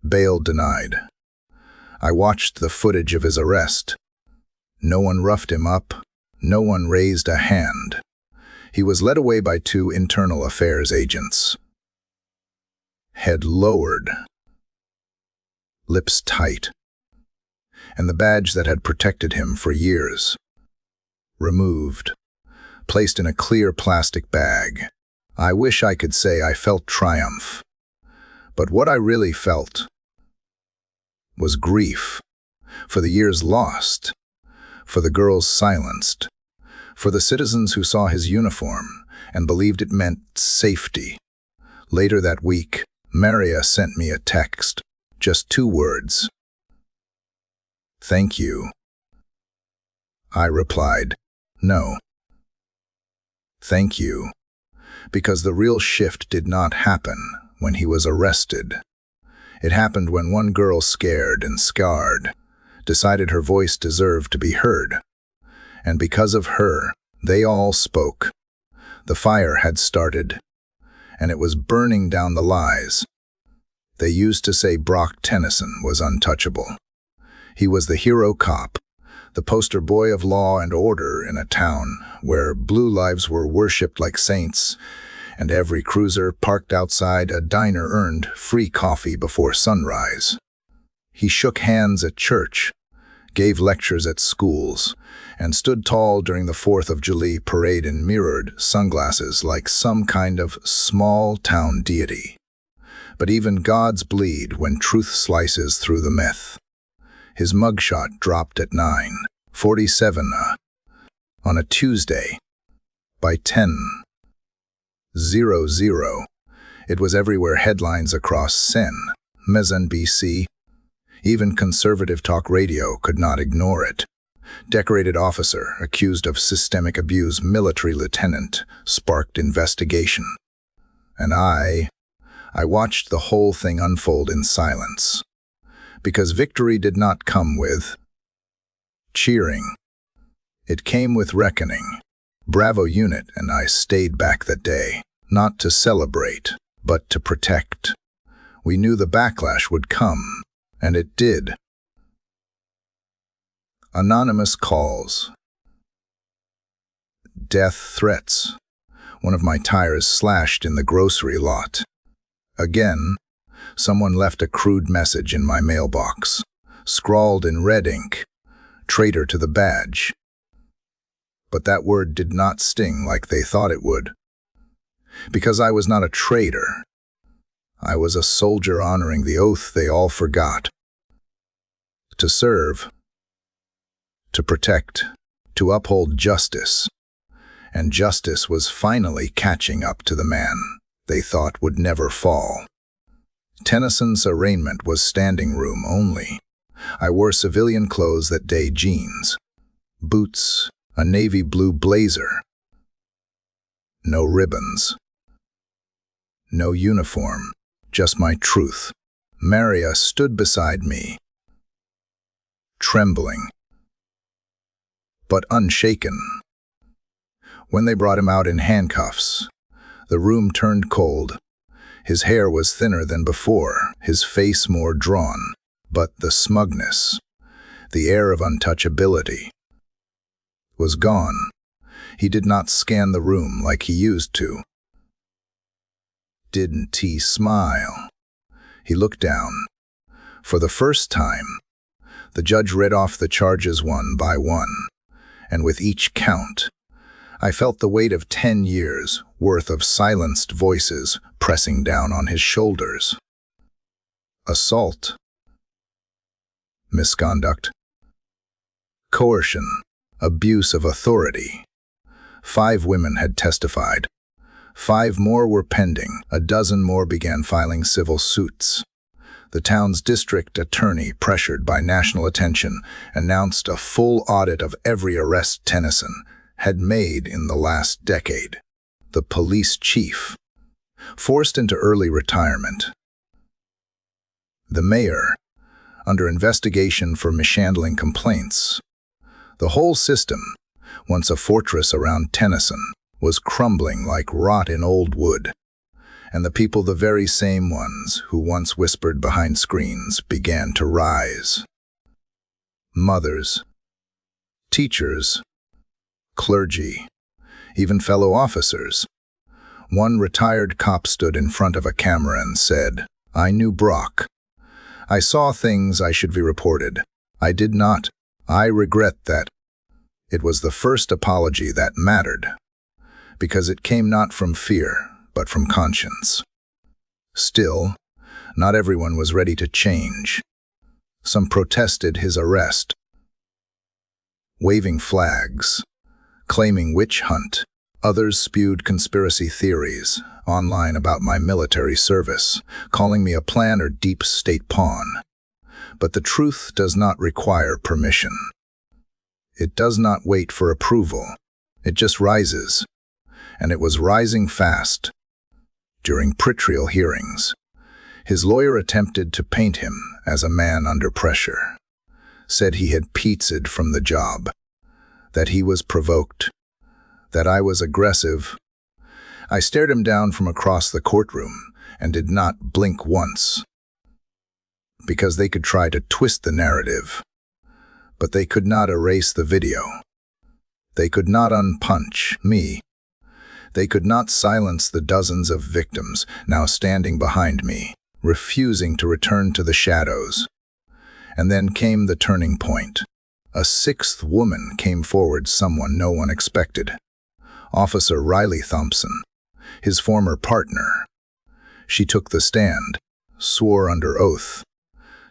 Bail denied. I watched the footage of his arrest. No one roughed him up. No one raised a hand. He was led away by 2 internal affairs agents. Head lowered, lips tight, and the badge that had protected him for years removed, placed in a clear plastic bag. I wish I could say I felt triumph, but what I really felt was grief for the years lost, for the girls silenced, for the citizens who saw his uniform and believed it meant safety. Later that week, Maria sent me a text, just 2 words. "Thank you." I replied, "No. Thank you." Because the real shift did not happen when he was arrested. It happened when one girl, scared and scarred, decided her voice deserved to be heard. And because of her, they all spoke. The fire had started, and it was burning down the lies. They used to say Brock Tennyson was untouchable. He was the hero cop, the poster boy of law and order in a town where blue lives were worshipped like saints, and every cruiser parked outside a diner earned free coffee before sunrise. He shook hands at church, gave lectures at schools, and stood tall during the 4th of July parade in mirrored sunglasses like some kind of small-town deity. But even gods bleed when truth slices through the myth. His mugshot dropped at 9:47 on a Tuesday. By 10:00, it was everywhere, headlines across MSNBC. Even conservative talk radio could not ignore it. Decorated officer accused of systemic abuse, military lieutenant, sparked investigation. And I watched the whole thing unfold in silence. Because victory did not come with cheering. It came with reckoning. Bravo unit and I stayed back that day, not to celebrate, but to protect. We knew the backlash would come, and it did. Anonymous calls. Death threats. One of my tires slashed in the grocery lot. Again, someone left a crude message in my mailbox, scrawled in red ink, "Traitor to the badge." But that word did not sting like they thought it would. Because I was not a traitor. I was a soldier honoring the oath they all forgot. To serve, to protect, to uphold justice. And justice was finally catching up to the man they thought would never fall. Tennyson's arraignment was standing room only. I wore civilian clothes that day: jeans, boots, a navy blue blazer. No ribbons. No uniform, just my truth. Maria stood beside me, trembling, but unshaken. When they brought him out in handcuffs, the room turned cold. His hair was thinner than before, his face more drawn, but the smugness, the air of untouchability, was gone. He did not scan the room like he used to. Didn't he smile? He looked down. For the first time, the judge read off the charges one by one, and with each count, I felt the weight of 10 years' worth of silenced voices pressing down on his shoulders. Assault, misconduct, coercion, abuse of authority. 5 women had testified. 5 more were pending. A dozen more began filing civil suits. The town's district attorney, pressured by national attention, announced a full audit of every arrest Tennyson had made in the last decade. The police chief, forced into early retirement. The mayor, under investigation for mishandling complaints. The whole system, once a fortress around Tennyson, was crumbling like rot in old wood. And the people, the very same ones who once whispered behind screens, began to rise. Mothers, teachers, clergy, even fellow officers. One retired cop stood in front of a camera and said, "I knew Brock. I saw things I should be reported. I did not. I regret that." It was the first apology that mattered, because it came not from fear, but from conscience. Still, not everyone was ready to change. Some protested his arrest, waving flags, claiming witch hunt. Others spewed conspiracy theories online about my military service, calling me a plan or deep state pawn. But the truth does not require permission. It does not wait for approval. It just rises. And it was rising fast. During pretrial hearings, his lawyer attempted to paint him as a man under pressure, said he had pizzaed from the job, that he was provoked, that I was aggressive. I stared him down from across the courtroom and did not blink once, because they could try to twist the narrative. But they could not erase the video. They could not unpunch me. They could not silence the dozens of victims now standing behind me, refusing to return to the shadows. And then came the turning point. A sixth woman came forward, someone no one expected. Officer Riley Thompson, his former partner. She took the stand, swore under oath,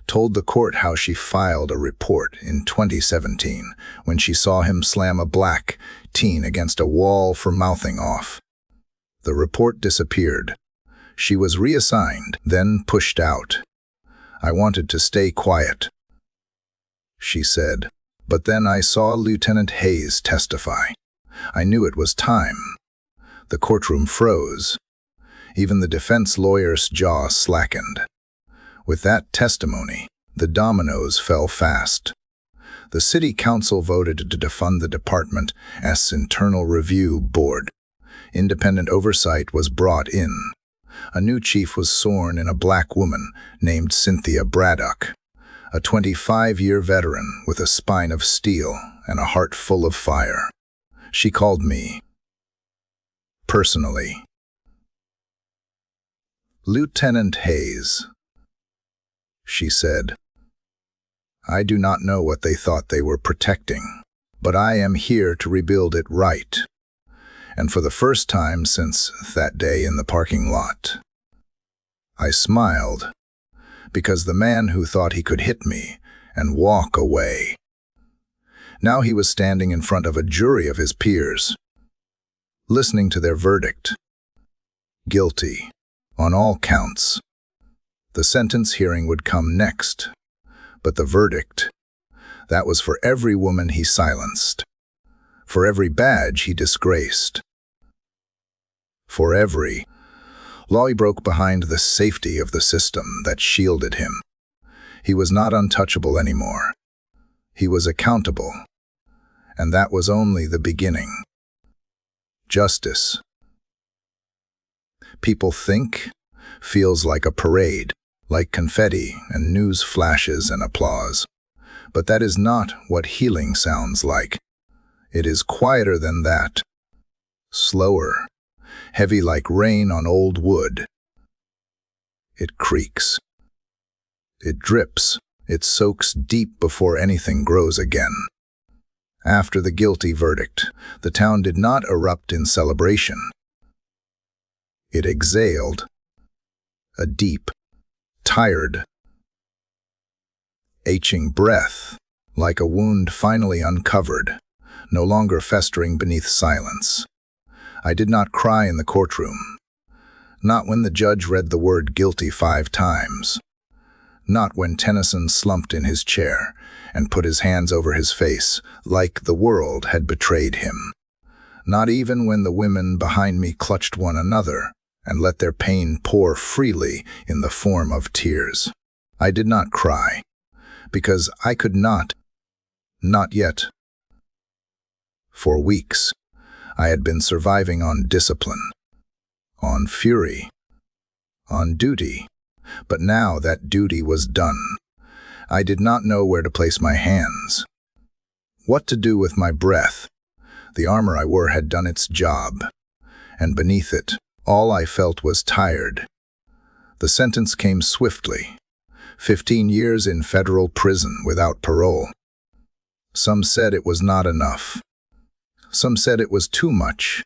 told the court how she filed a report in 2017 when she saw him slam a black teen against a wall for mouthing off. The report disappeared. She was reassigned, then pushed out. I wanted to stay quiet, she said, but then I saw Lieutenant Hayes testify. I knew it was time. The courtroom froze. Even the defense lawyer's jaw slackened. With that testimony, the dominoes fell fast. The city council voted to defund the department's internal review board. Independent oversight was brought in. A new chief was sworn in, a black woman named Cynthia Braddock, a 25-year veteran with a spine of steel and a heart full of fire. She called me personally. "Lieutenant Hayes," she said, "I do not know what they thought they were protecting, but I am here to rebuild it right. And for the first time since that day in the parking lot." I smiled, because the man who thought he could hit me and walk away, now he was standing in front of a jury of his peers, listening to their verdict. Guilty, on all counts. The sentence hearing would come next, but the verdict, that was for every woman he silenced, for every badge he disgraced, for every law he broke behind the safety of the system that shielded him. He was not untouchable anymore. He was accountable, and that was only the beginning. Justice, people think, feels like a parade, like confetti and news flashes and applause. But that is not what healing sounds like. It is quieter than that, slower, heavy like rain on old wood. It creaks. It drips. It soaks deep before anything grows again. After the guilty verdict, the town did not erupt in celebration. It exhaled, a deep, tired, aching breath, like a wound finally uncovered, no longer festering beneath silence. I did not cry in the courtroom. Not when the judge read the word guilty 5 times. Not when Tennyson slumped in his chair and put his hands over his face like the world had betrayed him. Not even when the women behind me clutched one another and let their pain pour freely in the form of tears. I did not cry, because I could not yet. For weeks, I had been surviving on discipline, on fury, on duty, but now that duty was done. I did not know where to place my hands, what to do with my breath. The armor I wore had done its job, and beneath it, all I felt was tired. The sentence came swiftly, 15 years in federal prison without parole. Some said it was not enough. Some said it was too much.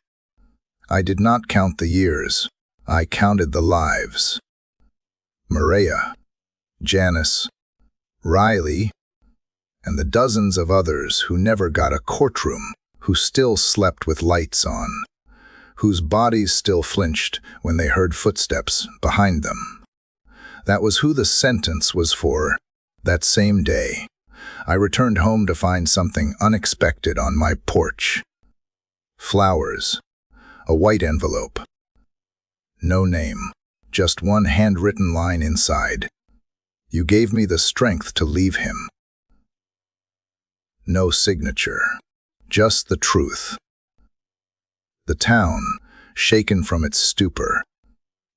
I did not count the years. I counted the lives. Maria, Janice, Riley, and the dozens of others who never got a courtroom, who still slept with lights on, whose bodies still flinched when they heard footsteps behind them. That was who the sentence was for. That same day, I returned home to find something unexpected on my porch. Flowers, a white envelope. No name, just one handwritten line inside. "You gave me the strength to leave him." No signature, just the truth. The town, shaken from its stupor,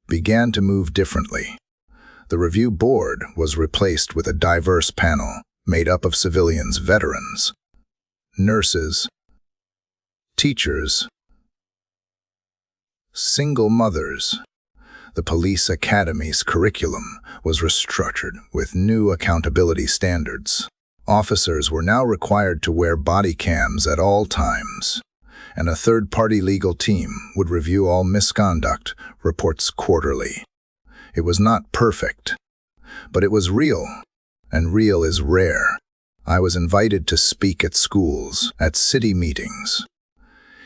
began to move differently. The review board was replaced with a diverse panel, made up of civilians, veterans, nurses, teachers, single mothers. The police academy's curriculum was restructured with new accountability standards. Officers were now required to wear body cams at all times, and a third-party legal team would review all misconduct reports quarterly. It was not perfect, but it was real, and real is rare. I was invited to speak at schools, at city meetings,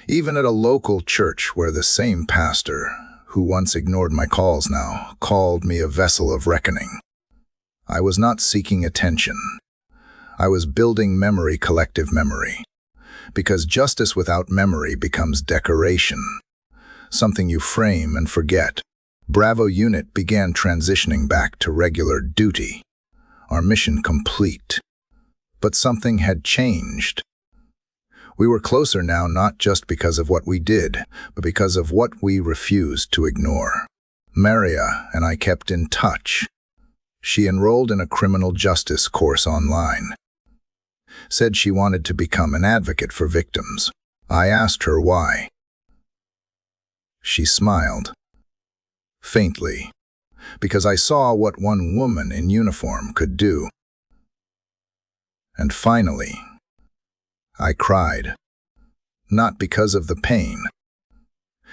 even at a local church where the same pastor, who once ignored my calls now, called me a vessel of reckoning. I was not seeking attention. I was building memory, collective memory. Because justice without memory becomes decoration, something you frame and forget. Bravo Unit began transitioning back to regular duty, our mission complete. But something had changed. We were closer now, not just because of what we did, but because of what we refused to ignore. Maria and I kept in touch. She enrolled in a criminal justice course online. Said she wanted to become an advocate for victims. I asked her why. She smiled. Faintly. Because I saw what one woman in uniform could do. And finally, I cried. Not because of the pain,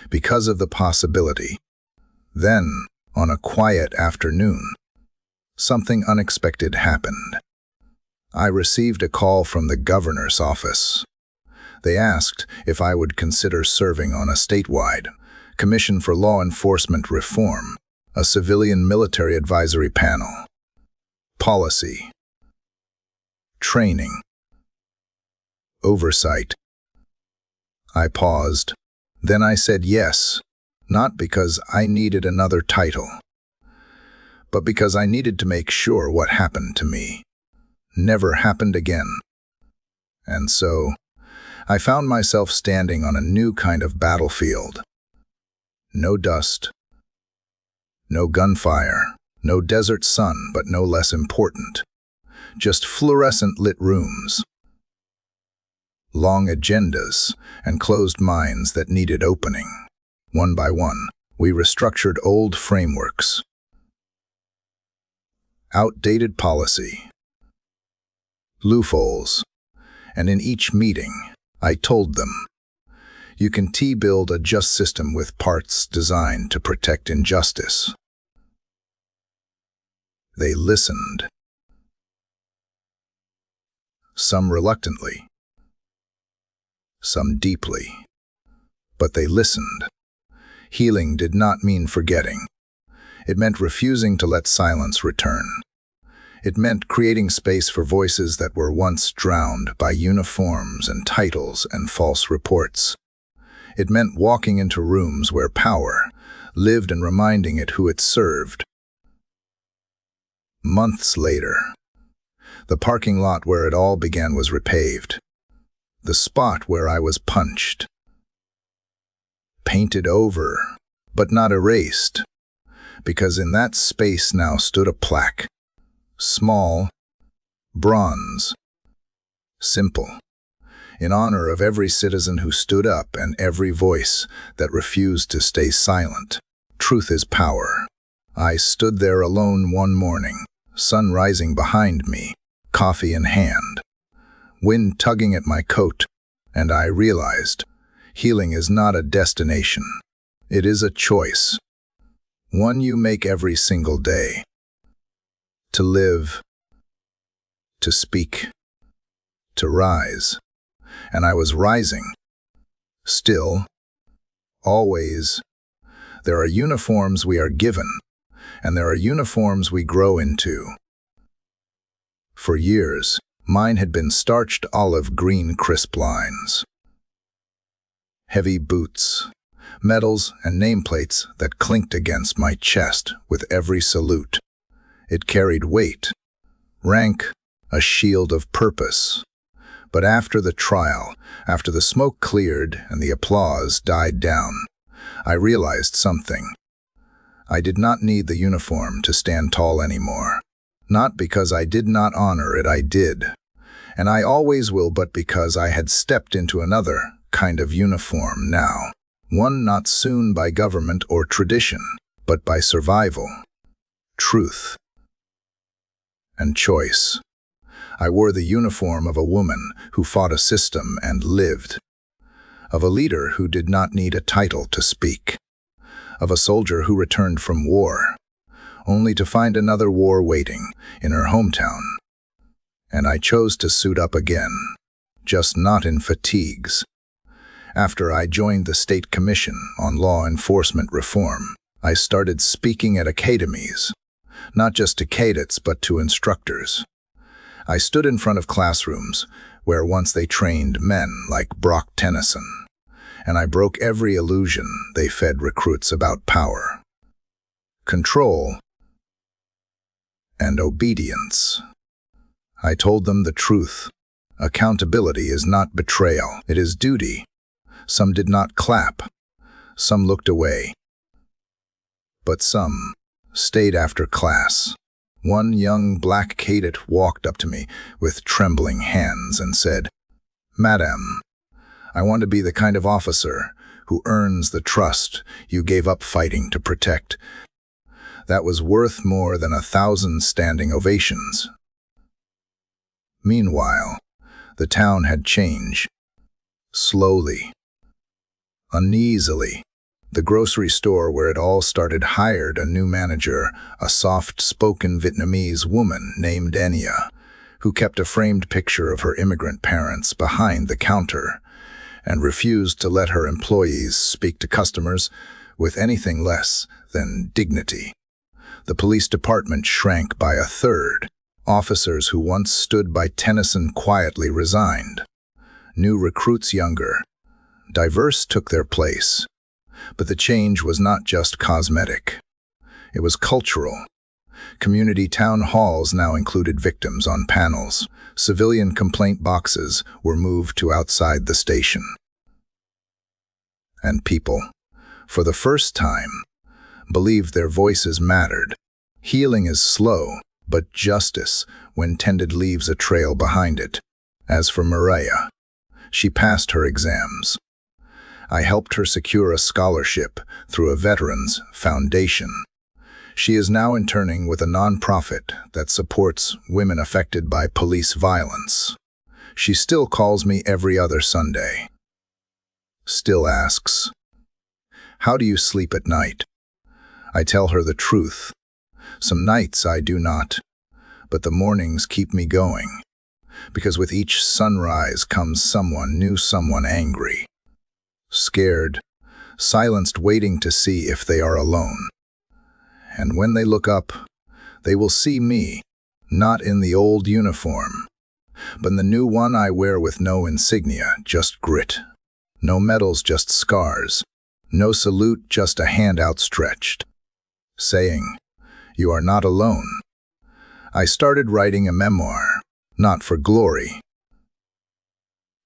because of the possibility. Then, on a quiet afternoon, something unexpected happened. I received a call from the governor's office. They asked if I would consider serving on a statewide Commission for Law Enforcement Reform, a civilian military advisory panel, policy, training, oversight. I paused. Then I said yes, not because I needed another title, but because I needed to make sure what happened to me never happened again. And so, I found myself standing on a new kind of battlefield. No dust, no gunfire, no desert sun, but no less important. Just fluorescent lit rooms, long agendas, and closed minds that needed opening. One by one, we restructured old frameworks, outdated policy, loopholes, and in each meeting, I told them, you can build a just system with parts designed to protect injustice. They listened. Some reluctantly, some deeply, but they listened. Healing did not mean forgetting. It meant refusing to let silence return. It meant creating space for voices that were once drowned by uniforms and titles and false reports. It meant walking into rooms where power lived and reminding it who it served. Months later, the parking lot where it all began was repaved. The spot where I was punched. Painted over, but not erased, because in that space now stood a plaque. Small, bronze, simple, in honor of every citizen who stood up and every voice that refused to stay silent. Truth is power. I stood there alone one morning, sun rising behind me, coffee in hand, wind tugging at my coat, and I realized healing is not a destination. It is a choice, one you make every single day. To live, to speak, to rise. And I was rising. Still, always. There are uniforms we are given, and there are uniforms we grow into. For years, mine had been starched olive green crisp lines. Heavy boots, medals and nameplates that clinked against my chest with every salute. It carried weight, rank, a shield of purpose. But after the trial, after the smoke cleared and the applause died down, I realized something. I did not need the uniform to stand tall anymore. Not because I did not honor it, I did. And I always will, but because I had stepped into another kind of uniform now. One not sewn by government or tradition, but by survival, truth, and choice. I wore the uniform of a woman who fought a system and lived, of a leader who did not need a title to speak, of a soldier who returned from war, only to find another war waiting in her hometown. And I chose to suit up again, just not in fatigues. After I joined the State Commission on Law Enforcement Reform, I started speaking at academies, not just to cadets but to instructors. I stood in front of classrooms where once they trained men like Brock Tennyson, and I broke every illusion they fed recruits about power, control, and obedience. I told them the truth. Accountability is not betrayal, it is duty. Some did not clap, some looked away, but some stayed after class. One young black cadet walked up to me with trembling hands and said, "Madam, I want to be the kind of officer who earns the trust you gave up fighting to protect." That was worth more than 1,000 standing ovations. Meanwhile, the town had changed. Slowly, uneasily. The grocery store where it all started hired a new manager, a soft-spoken Vietnamese woman named Enya, who kept a framed picture of her immigrant parents behind the counter and refused to let her employees speak to customers with anything less than dignity. The police department shrank by 1/3. Officers who once stood by Tennyson quietly resigned. New recruits, younger, diverse, took their place. But the change was not just cosmetic. It was cultural. Community town halls now included victims on panels. Civilian complaint boxes were moved to outside the station. And people, for the first time, believed their voices mattered. Healing is slow, but justice, when tended, leaves a trail behind it. As for Maria, she passed her exams. I helped her secure a scholarship through a veterans foundation. She is now interning with a nonprofit that supports women affected by police violence. She still calls me every other Sunday. Still asks, "How do you sleep at night?" I tell her the truth. Some nights I do not, but the mornings keep me going, because with each sunrise comes someone new, someone angry, scared, silenced, waiting to see if they are alone. And when they look up, they will see me, not in the old uniform, but in the new one I wear, with no insignia, just grit. No medals, just scars. No salute, just a hand outstretched, saying, "You are not alone." I started writing a memoir, not for glory,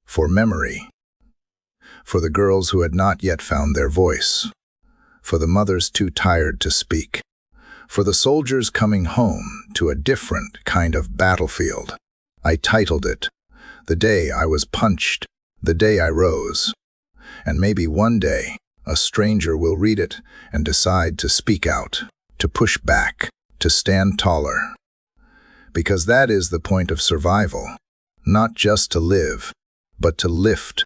for memory, for the girls who had not yet found their voice, for the mothers too tired to speak, for the soldiers coming home to a different kind of battlefield. I titled it, "The Day I Was Punched, the Day I Rose." And maybe one day, a stranger will read it and decide to speak out, to push back, to stand taller. Because that is the point of survival, not just to live, but to lift.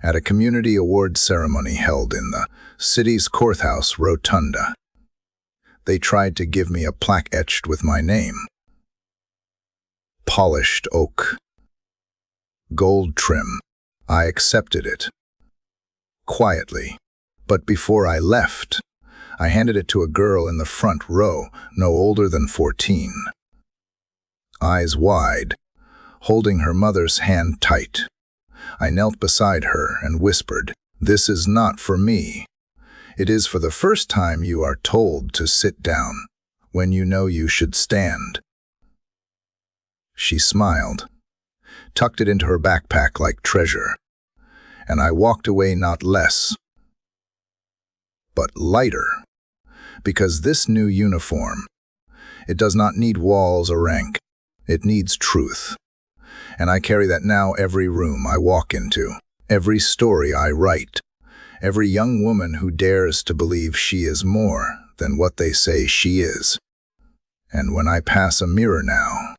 At a community award ceremony held in the city's courthouse rotunda, they tried to give me a plaque etched with my name. Polished oak, gold trim. I accepted it, quietly. But before I left, I handed it to a girl in the front row, no older than 14. Eyes wide, holding her mother's hand tight. I knelt beside her and whispered, "This is not for me. It is for the first time you are told to sit down when you know you should stand." She smiled, tucked it into her backpack like treasure, and I walked away not less, but lighter, because this new uniform, It does not need walls or rank. It needs truth. And I carry that now every room I walk into, every story I write, every young woman who dares to believe she is more than what they say she is. And when I pass a mirror now,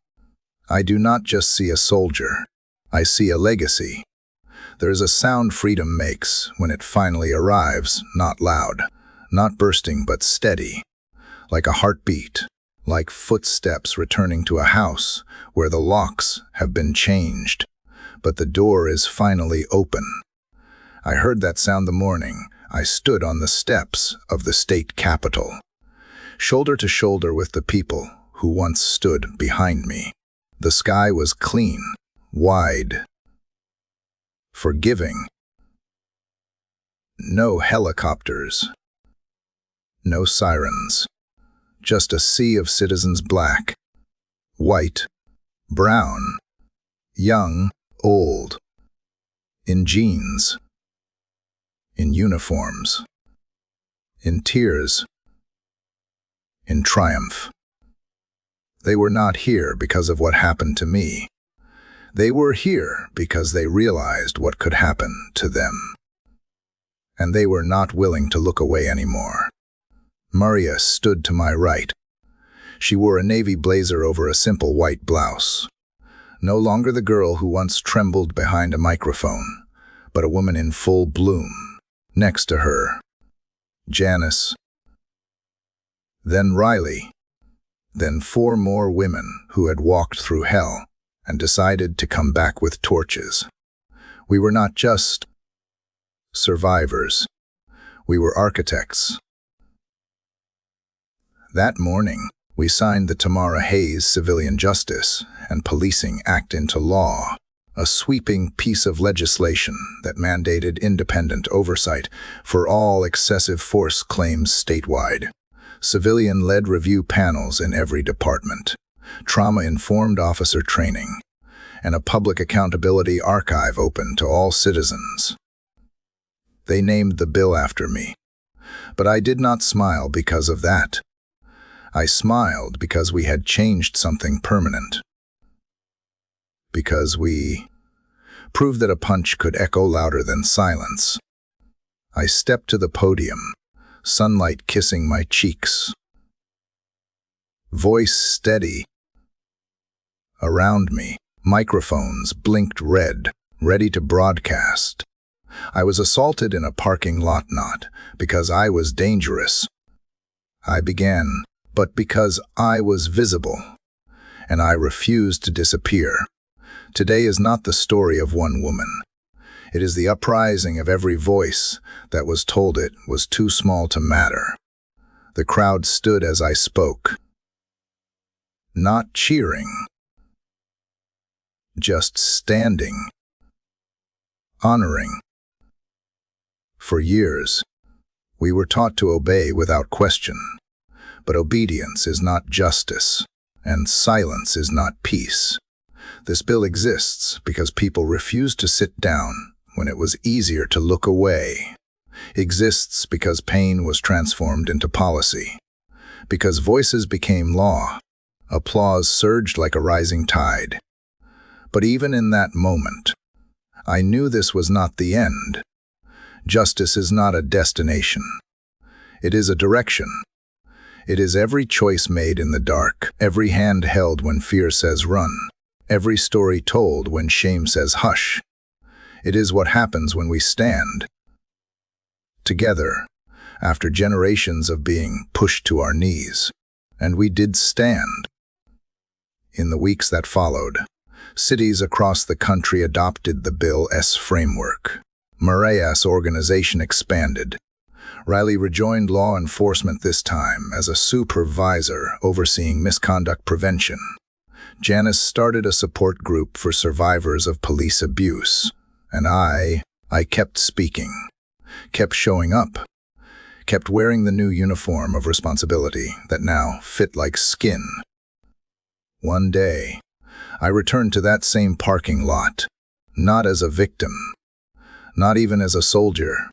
I do not just see a soldier, I see a legacy. There is a sound freedom makes when it finally arrives, not loud, not bursting but steady, like a heartbeat, like footsteps returning to a house where the locks have been changed, but the door is finally open. I heard that sound the morning I stood on the steps of the state capitol, shoulder to shoulder with the people who once stood behind me. The sky was clean, wide, forgiving. No helicopters, no sirens, just a sea of citizens, black, white, brown, young, old, in jeans, in uniforms, in tears, in triumph. They were not here because of what happened to me. They were here because they realized what could happen to them. And they were not willing to look away anymore. Maria stood to my right. She wore a navy blazer over a simple white blouse. No longer the girl who once trembled behind a microphone, but a woman in full bloom. Next to her, Janice, then Riley, then 4 more women who had walked through hell and decided to come back with torches. We were not just survivors. We were architects. That morning, we signed the Tamara Hayes Civilian Justice and Policing Act into law, a sweeping piece of legislation that mandated independent oversight for all excessive force claims statewide, civilian-led review panels in every department, trauma-informed officer training, and a public accountability archive open to all citizens. They named the bill after me, but I did not smile because of that. I smiled because we had changed something permanent. Because we proved that a punch could echo louder than silence. I stepped to the podium, sunlight kissing my cheeks. Voice steady. Around me, microphones blinked red, ready to broadcast. I was assaulted in a parking lot not because I was dangerous. I began, but because I was visible, and I refused to disappear. Today is not the story of one woman. It is the uprising of every voice that was told it was too small to matter. The crowd stood as I spoke, not cheering, just standing, honoring. For years, we were taught to obey without question. But obedience is not justice, and silence is not peace. This bill exists because people refused to sit down when it was easier to look away. Exists because pain was transformed into policy. Because voices became law. Applause surged like a rising tide. But even in that moment, I knew this was not the end. Justice is not a destination. It is a direction. It is every choice made in the dark, every hand held when fear says run, every story told when shame says hush. It is what happens when we stand together after generations of being pushed to our knees. And we did stand. In the weeks that followed, cities across the country adopted the Bill's framework. Maria's organization expanded. Riley rejoined law enforcement this time as a supervisor overseeing misconduct prevention. Janice started a support group for survivors of police abuse. And I kept speaking, kept showing up, kept wearing the new uniform of responsibility that now fit like skin. One day, I returned to that same parking lot, not as a victim, not even as a soldier,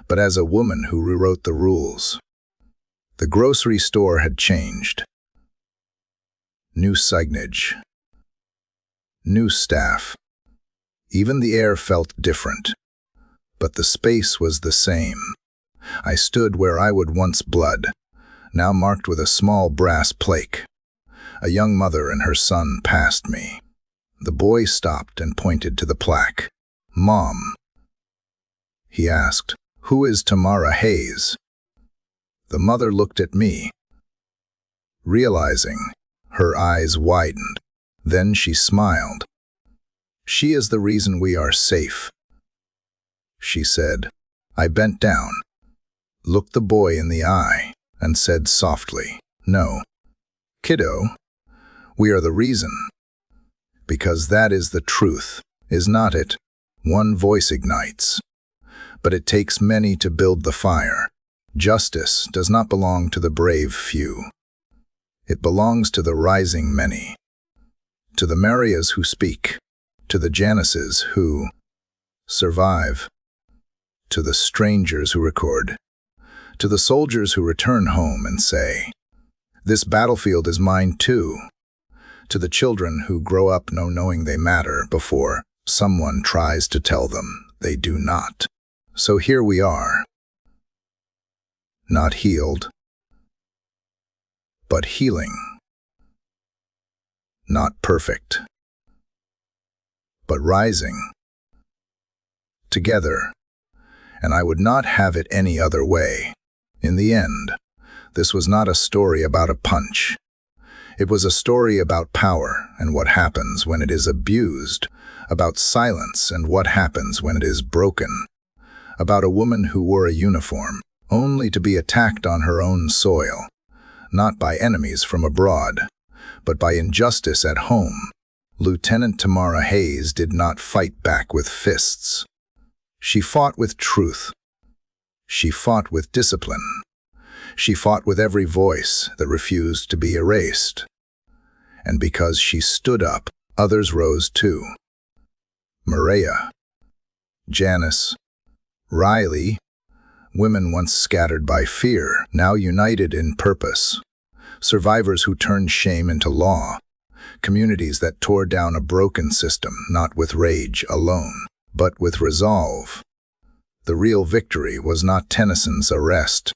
but as a woman who rewrote the rules. The grocery store had changed. New signage. New staff. Even the air felt different. But the space was the same. I stood where I would once blood, now marked with a small brass plaque. A young mother and her son passed me. The boy stopped and pointed to the plaque. "Mom," he asked, "who is Tamara Hayes?" The mother looked at me. Realizing, her eyes widened. Then she smiled. "She is the reason we are safe," she said. I bent down, looked the boy in the eye, and said softly, "No, kiddo, we are the reason." Because that is the truth, is not it? One voice ignites, but it takes many to build the fire. Justice does not belong to the brave few. It belongs to the rising many, to the Marias who speak, to the Janices who survive, to the strangers who record, to the soldiers who return home and say, "This battlefield is mine too," to the children who grow up knowing they matter before someone tries to tell them they do not. So here we are, not healed, but healing. Not perfect, but rising. Together. And I would not have it any other way. In the end, this was not a story about a punch. It was a story about power and what happens when it is abused, about silence and what happens when it is broken, about a woman who wore a uniform only to be attacked on her own soil, not by enemies from abroad, but by injustice at home. Lieutenant Tamara Hayes did not fight back with fists. She fought with truth. She fought with discipline. She fought with every voice that refused to be erased. And because she stood up, others rose too. Maria, Janice, Riley, women once scattered by fear, now united in purpose. Survivors who turned shame into law. Communities that tore down a broken system, not with rage alone, but with resolve. The real victory was not Tennyson's arrest.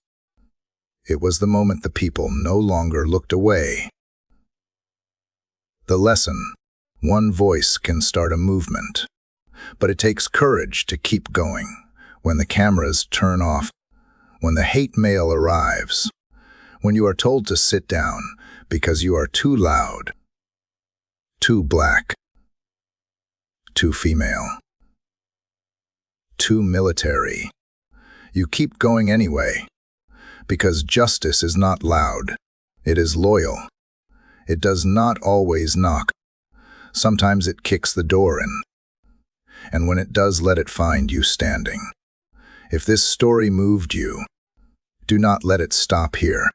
It was the moment the people no longer looked away. The lesson: one voice can start a movement, but it takes courage to keep going when the cameras turn off, when the hate mail arrives, when you are told to sit down because you are too loud, too black, too female, too military. You keep going anyway, because justice is not loud. It is loyal. It does not always knock. Sometimes it kicks the door in. And when it does, let it find you standing. If this story moved you, do not let it stop here.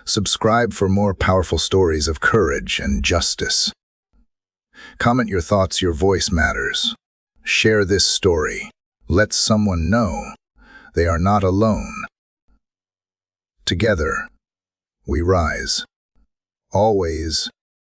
Subscribe for more powerful stories of courage and justice. Comment your thoughts. Your voice matters. Share this story. Let someone know they are not alone. Together, we rise. Always.